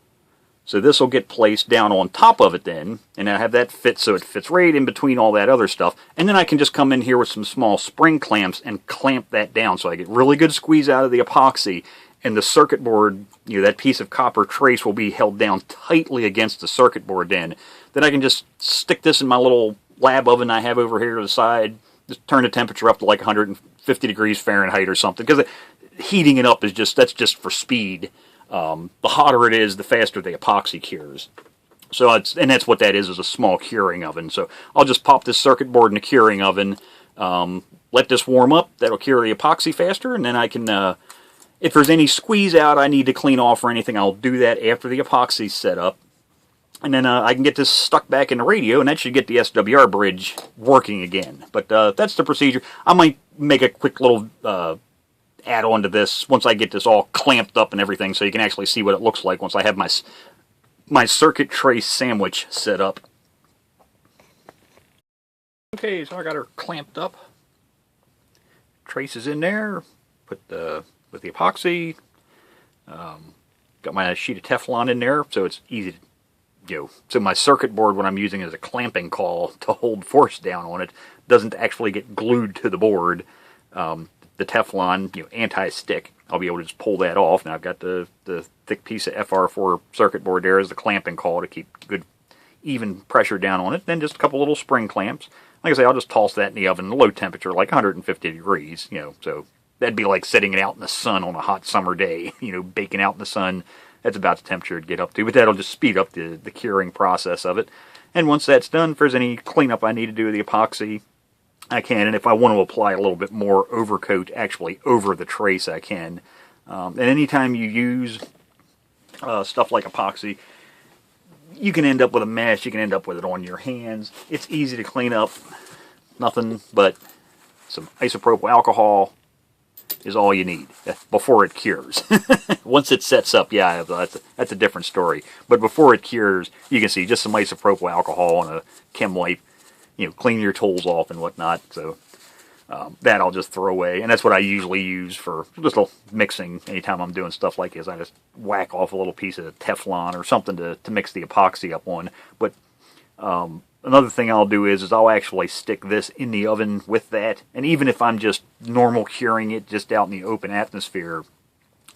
So this will get placed down on top of it then, and I have that fit so it fits right in between all that other stuff. And then I can just come in here with some small spring clamps and clamp that down so I get really good squeeze out of the epoxy. And the circuit board, that piece of copper trace will be held down tightly against the circuit board then. Then I can just stick this in my little lab oven I have over here to the side. Just turn the temperature up to like 150 degrees Fahrenheit or something. Because heating it up that's just for speed. The hotter it is, the faster the epoxy cures. So and that's what that is a small curing oven. So I'll just pop this circuit board in a curing oven. Let this warm up. That'll cure the epoxy faster. And then I can... if there's any squeeze out I need to clean off or anything, I'll do that after the epoxy's set up. And then I can get this stuck back in the radio, and that should get the SWR bridge working again. But that's the procedure. I might make a quick little add-on to this once I get this all clamped up and everything, so you can actually see what it looks like once I have my circuit trace sandwich set up. Okay, so I got her clamped up. Trace is in there. With the epoxy. Got my sheet of Teflon in there, so it's easy to... so my circuit board, what I'm using is a clamping caul to hold force down on it, doesn't actually get glued to the board. The Teflon, anti-stick, I'll be able to just pull that off. Now I've got the thick piece of FR4 circuit board there as the clamping caul to keep good even pressure down on it. Then just a couple little spring clamps. Like I say, I'll just toss that in the oven at low temperature, like 150 degrees, so that'd be like setting it out in the sun on a hot summer day, baking out in the sun. That's about the temperature it'd get up to, but that'll just speed up the curing process of it. And once that's done, if there's any cleanup I need to do with the epoxy, I can. And if I want to apply a little bit more overcoat actually over the trace, I can. And anytime you use stuff like epoxy, you can end up with a mess. You can end up with it on your hands. It's easy to clean up. Nothing but some isopropyl alcohol is all you need before it cures. Once it sets up, yeah, that's a different story. But before it cures, you can see just some isopropyl alcohol on a chem wipe, clean your tools off and whatnot. So that I'll just throw away, and that's what I usually use for just a mixing. Anytime I'm doing stuff like this, I just whack off a little piece of Teflon or something to mix the epoxy up on. But another thing I'll do is I'll actually stick this in the oven with that, and even if I'm just normal curing it just out in the open atmosphere,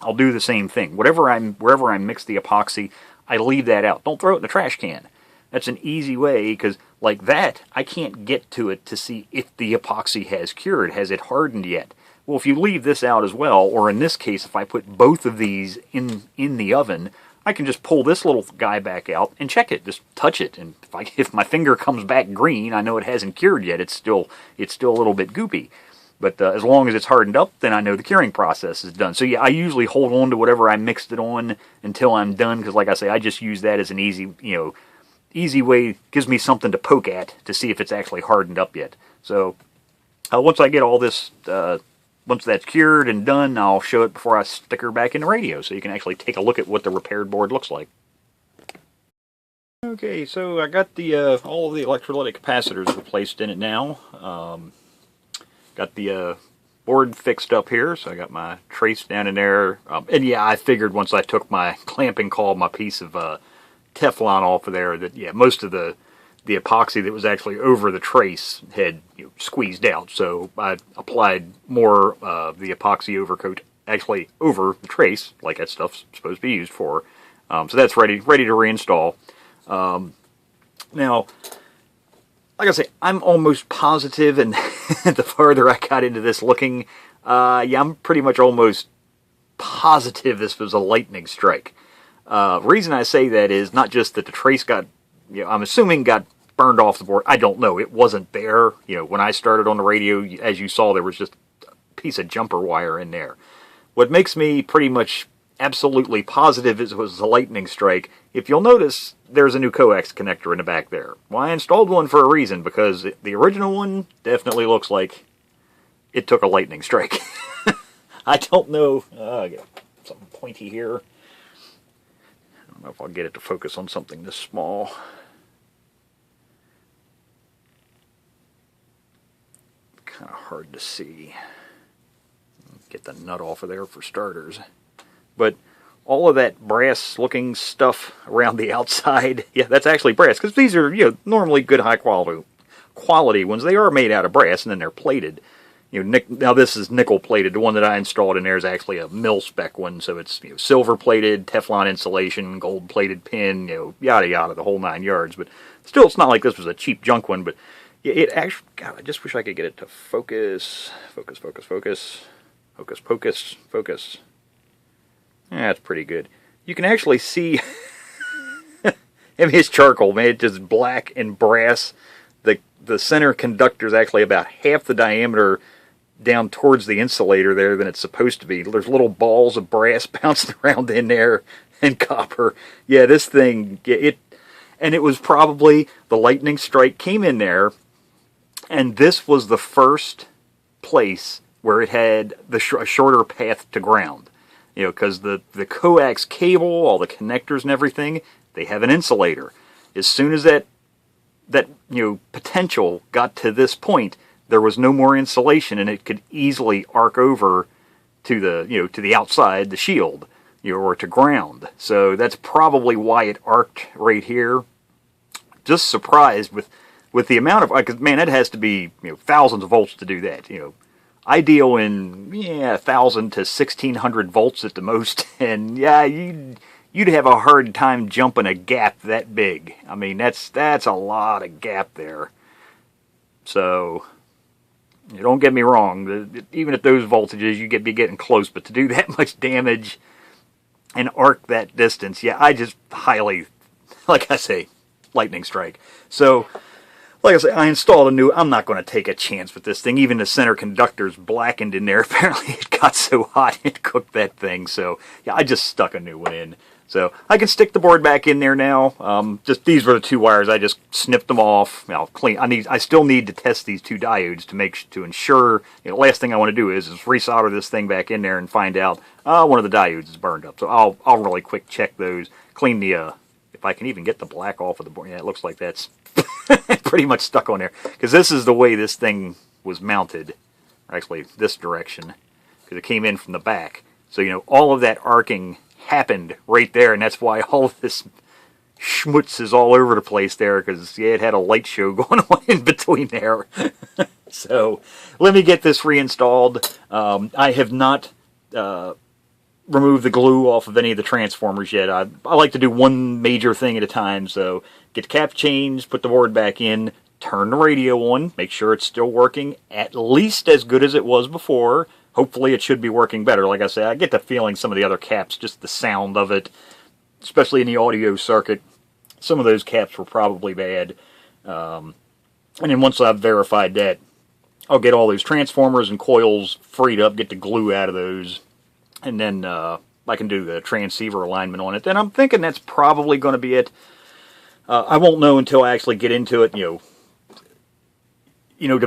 I'll do the same thing. Wherever I mix the epoxy, I leave that out. Don't throw it in the trash can. That's an easy way, because like that, I can't get to it to see if the epoxy has cured. Has it hardened yet? Well, if you leave this out as well, or in this case, if I put both of these in the oven, I can just pull this little guy back out and check it. Just touch it, and if my finger comes back green, I know it hasn't cured yet. It's still a little bit goopy. But as long as it's hardened up, then I know the curing process is done. So yeah, I usually hold on to whatever I mixed it on until I'm done, because like I say, I just use that as an easy way. Gives me something to poke at to see if it's actually hardened up yet. So once I get all this, once that's cured and done, I'll show it before I stick her back in the radio, so you can actually take a look at what the repaired board looks like. Okay, so I got the all of the electrolytic capacitors replaced in it now. Got the board fixed up here, so I got my trace down in there. And yeah, I figured once I took my clamping caul, my piece of Teflon off of there, that yeah, most of the epoxy that was actually over the trace had squeezed out. So I applied more of the epoxy overcoat actually over the trace, like that stuff's supposed to be used for. So that's ready to reinstall. Now, like I say, I'm almost positive, and the farther I got into this looking, yeah, I'm pretty much almost positive this was a lightning strike. Reason I say that is not just that the trace got, I'm assuming got burned off the board. I don't know. It wasn't there. When I started on the radio, as you saw, there was just a piece of jumper wire in there. What makes me pretty much absolutely positive it was a lightning strike, if you'll notice, there's a new coax connector in the back there. Well, I installed one for a reason, because the original one definitely looks like it took a lightning strike. I don't know. I got something pointy here. I don't know if I'll get it to focus on something this small. Kind of hard to see. Get the nut off of there for starters. But all of that brass-looking stuff around the outside, yeah, that's actually brass, because these are normally good high-quality ones. They are made out of brass, and then they're plated. Now this is nickel-plated. The one that I installed in there is actually a mil-spec one, so it's silver-plated, Teflon insulation, gold-plated pin, yada yada, the whole 9 yards. But still, it's not like this was a cheap junk one. But it actually, God, I just wish I could get it to focus, focus. Yeah, that's pretty good. You can actually see, it's charcoal, man. It's just black and brass. The center conductor is actually about half the diameter down towards the insulator there than it's supposed to be. There's little balls of brass bouncing around in there, and copper. Yeah, this thing, and it was probably, the lightning strike came in there, and this was the first place where it had a shorter path to ground. Because the coax cable, all the connectors and everything, they have an insulator. As soon as that potential got to this point, there was no more insulation, and it could easily arc over to the outside, the shield, or to ground. So that's probably why it arced right here. Just surprised with the amount of, because man, that has to be thousands of volts to do that. Ideal in 1,000 to 1,600 volts at the most, and yeah, you'd have a hard time jumping a gap that big. I mean, that's a lot of gap there. So Don't get me wrong, even at those voltages you be getting close, but to do that much damage and arc that distance, yeah, I just highly, like I say, lightning strike. So, like I say, I installed a new, I'm not going to take a chance with this thing. Even the center conductor's blackened in there. Apparently it got so hot it cooked that thing. So, yeah, I just stuck a new one in. So, I can stick the board back in there now. Just these were the two wires. I just snipped them off. Clean. I still need to test these two diodes to ensure, last thing I want to do is resolder this thing back in there and find out, one of the diodes is burned up. So, I'll really quick check those. Clean the, if I can even get the black off of the board. Yeah, it looks like that's pretty much stuck on there. Because this is the way this thing was mounted. Actually, this direction. Because it came in from the back. So, all of that arcing happened right there, and that's why all of this schmutz is all over the place there, because, yeah, it had a light show going on in between there. So, let me get this reinstalled. I have not removed the glue off of any of the transformers yet. I like to do one major thing at a time, so get the cap changed, put the board back in, turn the radio on, make sure it's still working at least as good as it was before. Hopefully it should be working better. Like I say, I get the feeling some of the other caps, just the sound of it, especially in the audio circuit, some of those caps were probably bad. And then once I've verified that, I'll get all those transformers and coils freed up, get the glue out of those, and then I can do the transceiver alignment on it. Then I'm thinking that's probably going to be it. I won't know until I actually get into it, to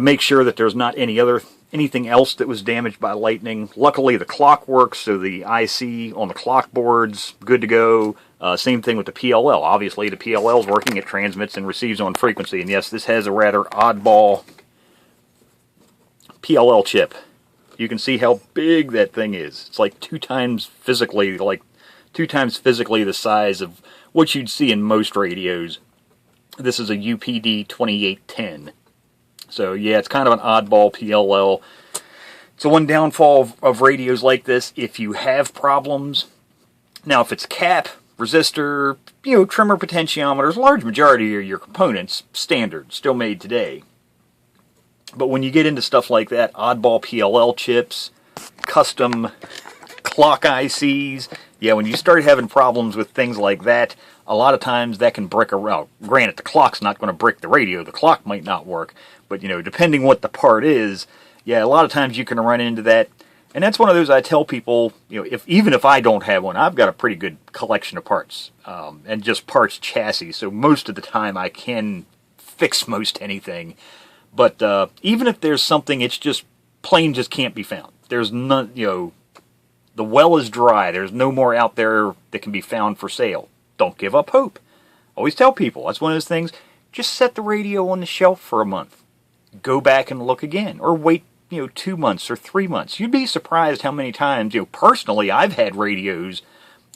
make sure that there's not anything else that was damaged by lightning. Luckily, the clock works, so the IC on the clock board's good to go. Same thing with the PLL. Obviously, the PLL's working. It transmits and receives on frequency. And yes, this has a rather oddball PLL chip. You can see how big that thing is. It's like two times physically the size of what you'd see in most radios. This is a UPD 2810. So yeah, it's kind of an oddball PLL. So one downfall of radios like this, if you have problems, now if it's cap, resistor, trimmer, potentiometers, large majority of your components, standard, still made today. But when you get into stuff like that, oddball PLL chips, custom clock ICs, yeah, when you start having problems with things like that, a lot of times that can brick around. Granted, the clock's not going to brick the radio. The clock might not work. But, depending what the part is, yeah, a lot of times you can run into that. And that's one of those I tell people, even if I don't have one, I've got a pretty good collection of parts. And just parts chassis. So most of the time I can fix most anything. But even if there's something, it's just plain just can't be found. There's none, the well is dry. There's no more out there that can be found for sale. Don't give up hope. Always tell people, that's one of those things, just set the radio on the shelf for a month. Go back and look again. Or wait, 2 months or 3 months. You'd be surprised how many times, personally, I've had radios,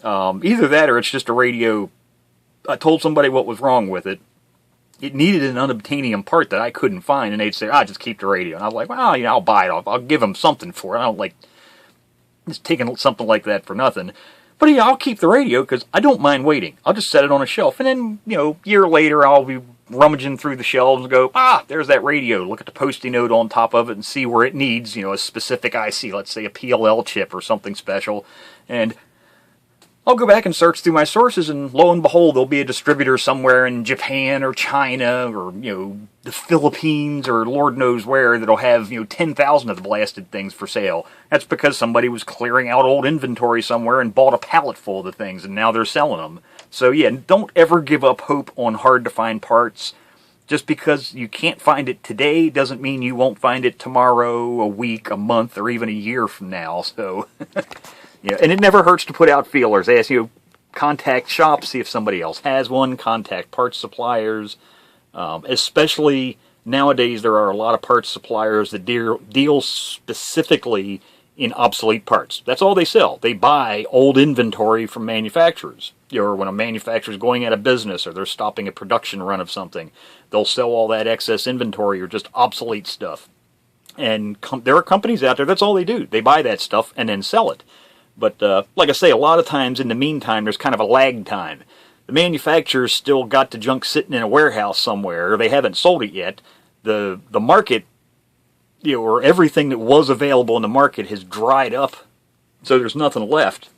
either that or it's just a radio, I told somebody what was wrong with it. It needed an unobtainium part that I couldn't find, and they'd say, just keep the radio. And I was like, well, I'll buy it. I'll give them something for it. I don't like just taking something like that for nothing. But I'll keep the radio because I don't mind waiting. I'll just set it on a shelf. And then, a year later, I'll be rummaging through the shelves and go, there's that radio. Look at the postie note on top of it and see where it needs, a specific IC. Let's say a PLL chip or something special. And I'll go back and search through my sources, and lo and behold, there'll be a distributor somewhere in Japan or China or, the Philippines or Lord knows where that'll have, 10,000 of the blasted things for sale. That's because somebody was clearing out old inventory somewhere and bought a pallet full of the things, and now they're selling them. So yeah, don't ever give up hope on hard-to-find parts. Just because you can't find it today doesn't mean you won't find it tomorrow, a week, a month, or even a year from now. So... Yeah, and it never hurts to put out feelers. Ask contact shops, see if somebody else has one. Contact parts suppliers. Especially nowadays, there are a lot of parts suppliers that deal specifically in obsolete parts. That's all they sell. They buy old inventory from manufacturers. Or when a manufacturer is going out of business or they're stopping a production run of something, they'll sell all that excess inventory or just obsolete stuff. And there are companies out there, that's all they do. They buy that stuff and then sell it. But like I say, a lot of times in the meantime, there's kind of a lag time. The manufacturer's still got the junk sitting in a warehouse somewhere, or they haven't sold it yet. The market or everything that was available in the market has dried up, so there's nothing left.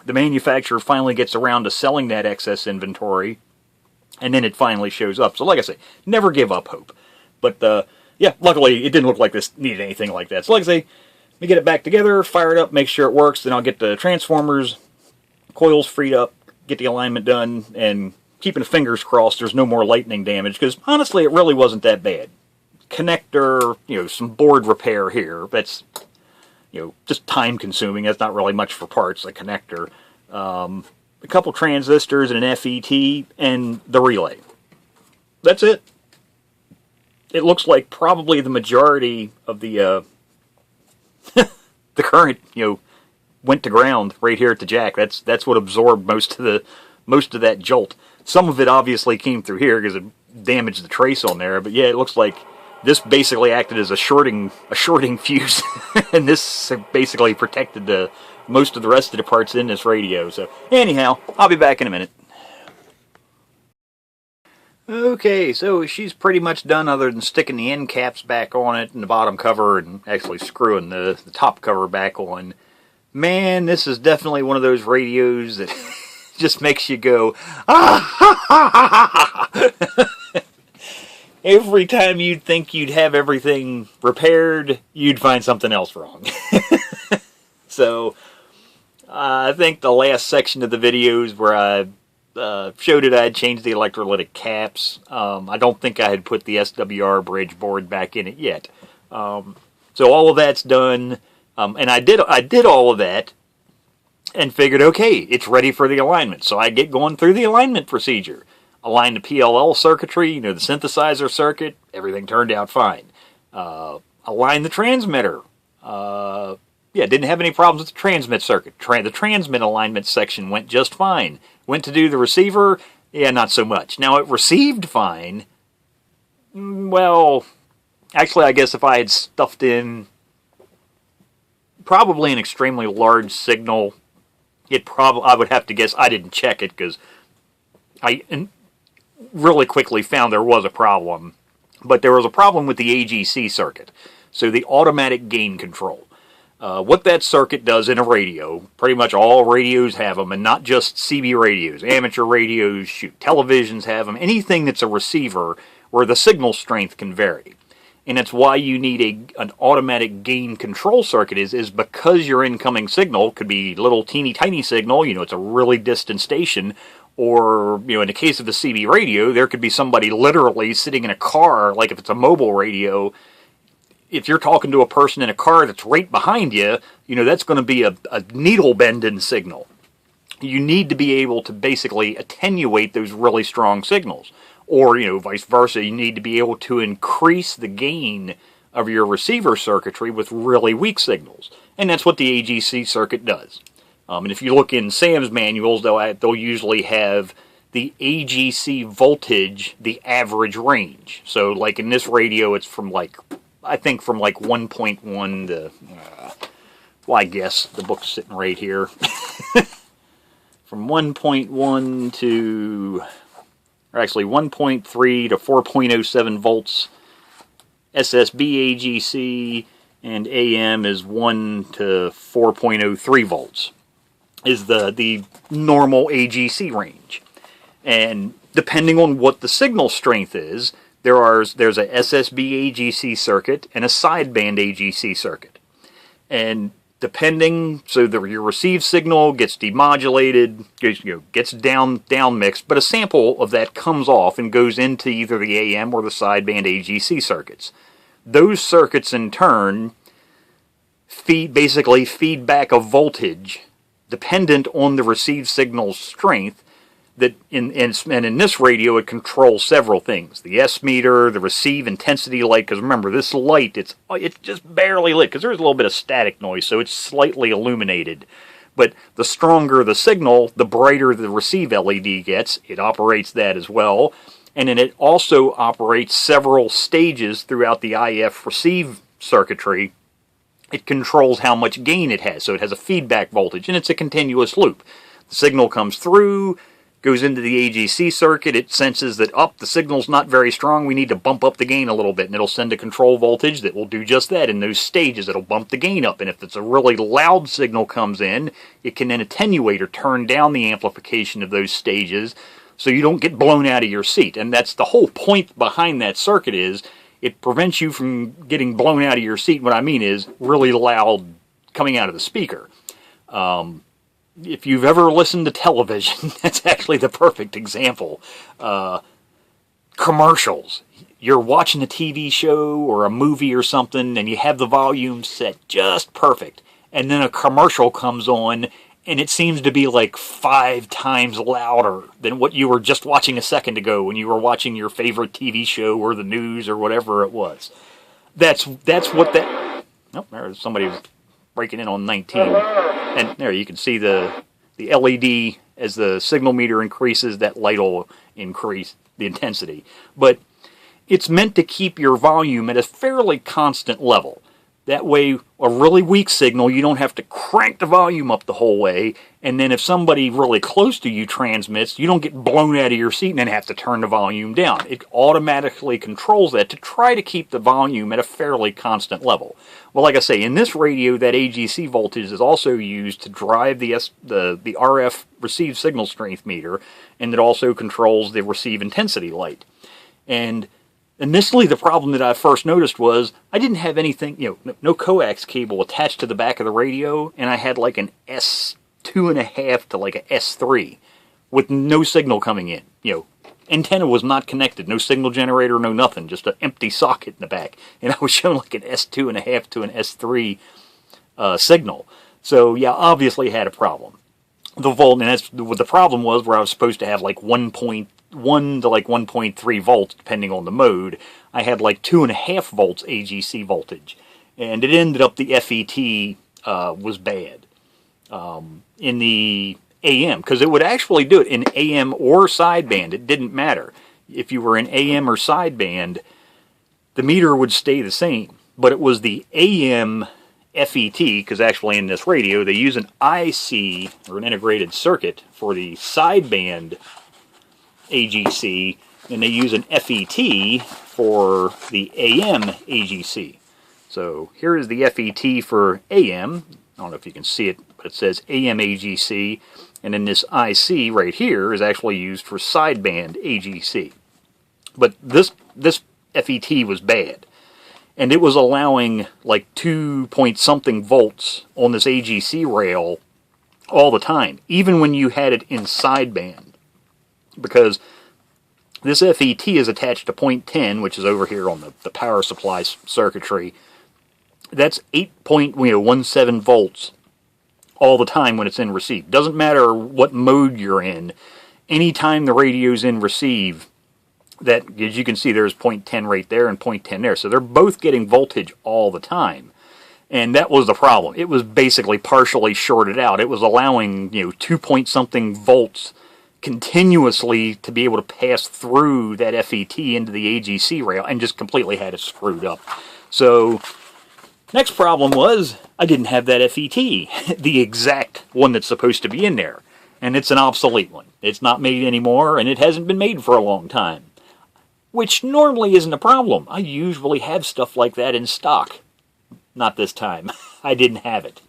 The manufacturer finally gets around to selling that excess inventory, and then it finally shows up. So like I say, never give up hope. But yeah, luckily it didn't look like this needed anything like that. So like I say, let me get it back together, fire it up, make sure it works, then I'll get the transformers, coils freed up, get the alignment done, and keeping the fingers crossed there's no more lightning damage, because honestly it really wasn't that bad. Connector, some board repair here, that's, just time consuming, that's not really much for parts, the connector. A couple transistors and an FET, and the relay. That's it. It looks like probably the majority of the the current, went to ground right here at the jack. That's what absorbed most of that jolt. Some of it obviously came through here because it damaged the trace on there. But yeah, it looks like this basically acted as a shorting fuse, and this basically protected most of the rest of the parts in this radio. So anyhow, I'll be back in a minute. Okay, so she's pretty much done other than sticking the end caps back on it and the bottom cover and actually screwing the top cover back on. Man, this is definitely one of those radios that just makes you go, ah! Every time you'd think you'd have everything repaired, you'd find something else wrong. So, I think the last section of the videos where I showed it, I had changed the electrolytic caps. I don't think I had put the SWR bridge board back in it yet. So all of that's done, and I did all of that, and figured, okay, it's ready for the alignment. So I get going through the alignment procedure. Align the PLL circuitry, the synthesizer circuit. Everything turned out fine. Align the transmitter. Yeah, didn't have any problems with the transmit circuit. The transmit alignment section went just fine. Went to do the receiver, yeah, not so much. Now, it received fine. Well, actually, I guess if I had stuffed in probably an extremely large signal, I would have to guess, I didn't check it because I really quickly found there was a problem. But there was a problem with the AGC circuit, so the automatic gain control. What that circuit does in a radio, pretty much all radios have them, and not just CB radios, amateur radios, televisions have them, anything that's a receiver where the signal strength can vary. And it's why you need an automatic gain control circuit is because your incoming signal could be little teeny tiny signal, it's a really distant station, or, in the case of the CB radio, there could be somebody literally sitting in a car, like if it's a mobile radio. If you're talking to a person in a car that's right behind you, that's going to be a needle-bending signal. You need to be able to basically attenuate those really strong signals. Or, vice versa, you need to be able to increase the gain of your receiver circuitry with really weak signals. And that's what the AGC circuit does. And if you look in Sam's manuals, they'll usually have the AGC voltage, the average range. So, like in this radio, it's from I think from 1.1 to, I guess the book's sitting right here. From 1.1 to, or actually 1.3 to 4.07 volts, SSB AGC, and AM is 1 to 4.03 volts, is the normal AGC range. And depending on what the signal strength is, there's a SSB AGC circuit and a sideband AGC circuit. And depending, so your received signal gets demodulated, gets down mixed, but a sample of that comes off and goes into either the AM or the sideband AGC circuits. Those circuits in turn basically feed back a voltage dependent on the received signal's strength. That in this radio, it controls several things. The S meter, the receive intensity light, because remember, this light, it's just barely lit, because there's a little bit of static noise, so it's slightly illuminated. But the stronger the signal, the brighter the receive LED gets. It operates that as well. And then it also operates several stages throughout the IF receive circuitry. It controls how much gain it has, so it has a feedback voltage, and it's a continuous loop. The signal comes through, goes into the AGC circuit. It senses that, the signal's not very strong, we need to bump up the gain a little bit, and it'll send a control voltage that will do just that. In those stages, it'll bump the gain up, and if it's a really loud signal comes in, it can then attenuate or turn down the amplification of those stages so you don't get blown out of your seat. And that's the whole point behind that circuit, is it prevents you from getting blown out of your seat. What I mean is really loud coming out of the speaker. If you've ever listened to television, that's actually the perfect example. Commercials. You're watching a TV show or a movie or something, and you have the volume set just perfect. And then a commercial comes on, and it seems to be like 5 times louder than what you were just watching a second ago when you were watching your favorite TV show or the news or whatever it was. That's what that... Oh, there's somebody breaking in on 19. And there, you can see the LED, as the signal meter increases, that light will increase the intensity. But it's meant to keep your volume at a fairly constant level. That way, a really weak signal, you don't have to crank the volume up the whole way, and then if somebody really close to you transmits, you don't get blown out of your seat and then have to turn the volume down. It automatically controls that to try to keep the volume at a fairly constant level. Well, like I say, in this radio, that AGC voltage is also used to drive the RF receive signal strength meter, and it also controls the receive intensity light. And initially, the problem that I first noticed was I didn't have anything, no coax cable attached to the back of the radio, and I had like an S2.5 to like a S3 with no signal coming in. Antenna was not connected, no signal generator, no nothing, just an empty socket in the back. And I was shown like an S2.5 to an S3 signal. So yeah, obviously had a problem. The volt, and that's what the problem was, where I was supposed to have like 1.1 to like 1.3 volts, depending on the mode. I had like 2.5 volts AGC voltage, and it ended up the FET was bad in the AM, because it would actually do it in AM or sideband. It didn't matter. If you were in AM or sideband, the meter would stay the same, but it was the AM FET, because actually in this radio they use an IC, or an integrated circuit, for the sideband AGC, and they use an FET for the AM AGC. So here is the FET for AM. I don't know if you can see it, but it says AM AGC, and then this IC right here is actually used for sideband AGC. But this FET was bad, and it was allowing like 2-point-something volts on this AGC rail all the time, even when you had it in sideband. Because this FET is attached to 0.10, which is over here on the power supply circuitry. That's 8.17 volts all the time when it's in receive. Doesn't matter what mode you're in. Anytime the radio's in receive, that, as you can see, there's 0.10 right there and 0.10 there. So they're both getting voltage all the time. And that was the problem. It was basically partially shorted out. It was allowing, 2-point-something volts continuously to be able to pass through that FET into the AGC rail, and just completely had it screwed up. So next problem was I didn't have that FET, the exact one that's supposed to be in there, and it's an obsolete one. It's not made anymore, and it hasn't been made for a long time, which normally isn't a problem. I usually have stuff like that in stock. Not this time. I didn't have it.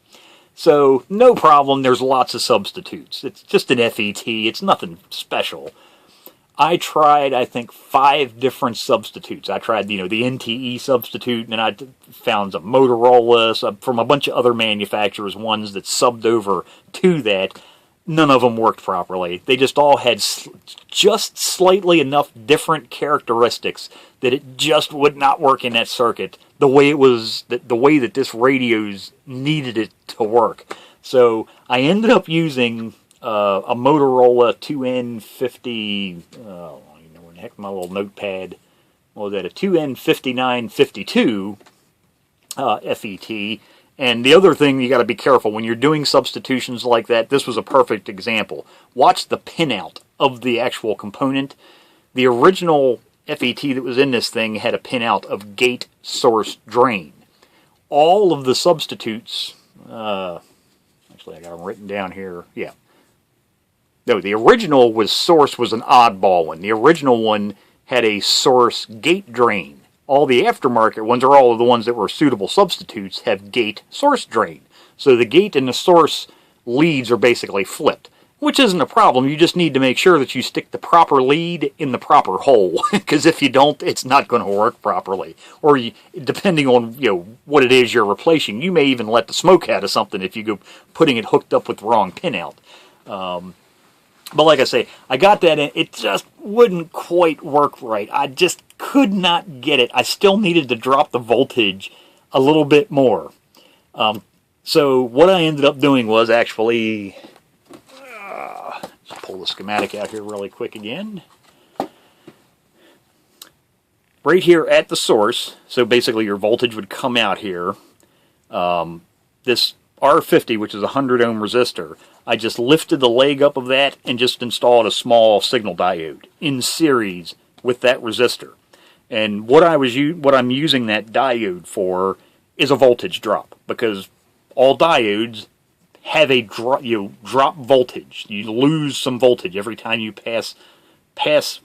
So, no problem, there's lots of substitutes. It's just an FET, it's nothing special. I tried, I think, 5 different substitutes. I tried, the NTE substitute, and then I found some Motorola, from a bunch of other manufacturers, ones that subbed over to that. None of them worked properly. They just all had just slightly enough different characteristics that it just would not work in that circuit the way it was, the way that this radio's needed it to work. So I ended up using a Motorola 2N50, where the heck my little notepad, what was that, a 2N5952 FET. And the other thing, you got to be careful when you're doing substitutions like that. This was a perfect example. Watch the pinout of the actual component. The original FET that was in this thing had a pinout of gate, source, drain. All of the substitutes, actually I got them written down here, yeah. No, the original source was an oddball one. The original one had a source gate drain. All the aftermarket ones, or all of the ones that were suitable substitutes, have gate source drain. So the gate and the source leads are basically flipped, which isn't a problem. You just need to make sure that you stick the proper lead in the proper hole, because if you don't, it's not going to work properly. Or depending on what it is you're replacing, you may even let the smoke out of something if you go putting it hooked up with the wrong pin out. But like I say, I got that in. It just wouldn't quite work right. I just could not get it. I still needed to drop the voltage a little bit more. So what I ended up doing was actually... let's pull the schematic out here really quick again. Right here at the source, so basically your voltage would come out here. This R50, which is a 100 ohm resistor, I just lifted the leg up of that and just installed a small signal diode in series with that resistor. And what I'm using that diode for is a voltage drop, because all diodes have a drop voltage. You lose some voltage every time you pass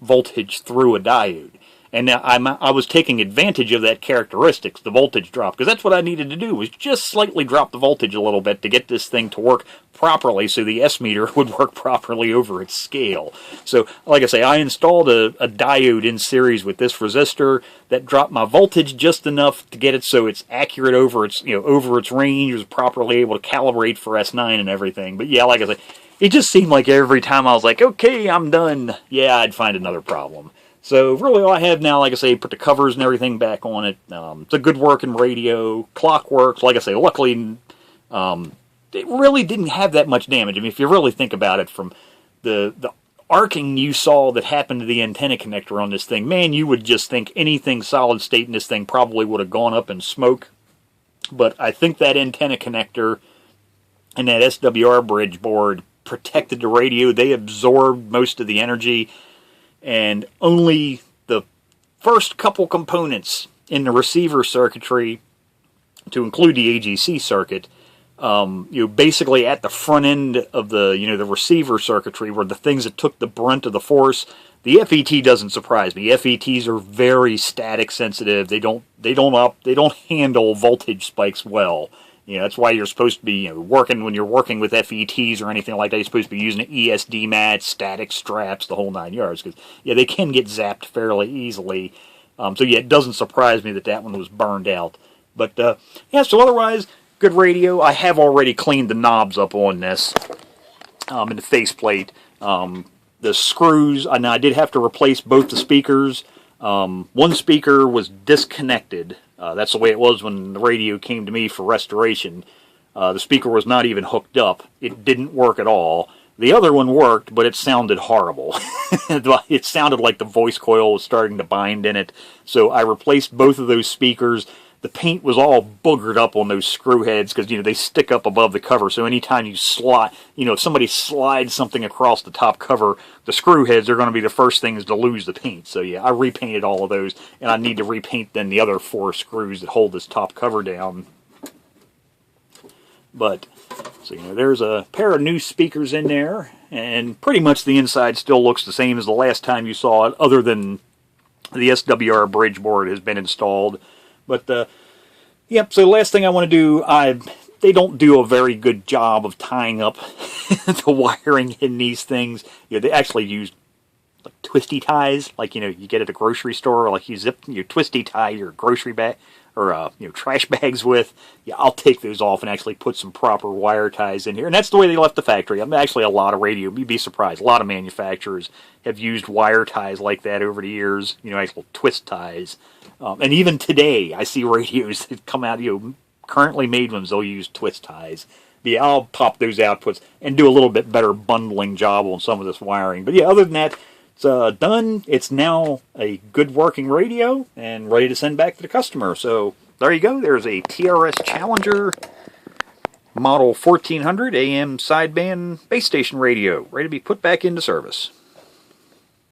voltage through a diode. And now I was taking advantage of that characteristics, the voltage drop, because that's what I needed to do, was just slightly drop the voltage a little bit to get this thing to work properly so the S-meter would work properly over its scale. So, like I say, I installed a diode in series with this resistor that dropped my voltage just enough to get it so it's accurate over its, over its range. It was properly able to calibrate for S9 and everything. But yeah, like I say, it just seemed like every time I was like, okay, I'm done, yeah, I'd find another problem. So really all I have now, like I say, put the covers and everything back on it. It's a good working radio. Clock works. Like I say, luckily it really didn't have that much damage. I mean, if you really think about it, from the arcing you saw that happened to the antenna connector on this thing, man, you would just think anything solid state in this thing probably would have gone up in smoke. But I think that antenna connector and that SWR bridge board protected the radio. They absorbed most of the energy. And only the first couple components in the receiver circuitry, to include the AGC circuit, basically at the front end of the the receiver circuitry, were the things that took the brunt of the force. The FET doesn't surprise me. FETs are very static sensitive. They don't handle voltage spikes well. That's why you're supposed to be when you're working with FETs or anything like that, you're supposed to be using an ESD mat, static straps, the whole 9 yards, because they can get zapped fairly easily. So yeah, it doesn't surprise me that one was burned out. But so otherwise, good radio. I have already cleaned the knobs up on this, and the faceplate. The screws, and I did have to replace both the speakers. One speaker was disconnected. That's the way it was when the radio came to me for restoration. The speaker was not even hooked up. It didn't work at all. The other one worked, but it sounded horrible. It sounded like the voice coil was starting to bind in it. So I replaced both of those speakers. The paint was all boogered up on those screw heads because, they stick up above the cover. So anytime you slide, if somebody slides something across the top cover, the screw heads are going to be the first things to lose the paint. So yeah, I repainted all of those, and I need to repaint then the other 4 screws that hold this top cover down. But, so there's a pair of new speakers in there, and pretty much the inside still looks the same as the last time you saw it, other than the SWR bridge board has been installed. But, yep, so the last thing I want to do, they don't do a very good job of tying up the wiring in these things. They actually use like twisty ties, like, you get at a grocery store, like you twisty tie your grocery bag, or, trash bags with. Yeah, I'll take those off and actually put some proper wire ties in here. And that's the way they left the factory. Actually, a lot of radio, you'd be surprised, a lot of manufacturers have used wire ties like that over the years, actual twist ties. And even today, I see radios that come out, currently made ones, they'll use twist ties. But yeah, I'll pop those outputs and do a little bit better bundling job on some of this wiring. But yeah, other than that, it's done. It's now a good working radio and ready to send back to the customer. So there you go. There's a TRS Challenger model 1400 AM sideband base station radio ready to be put back into service.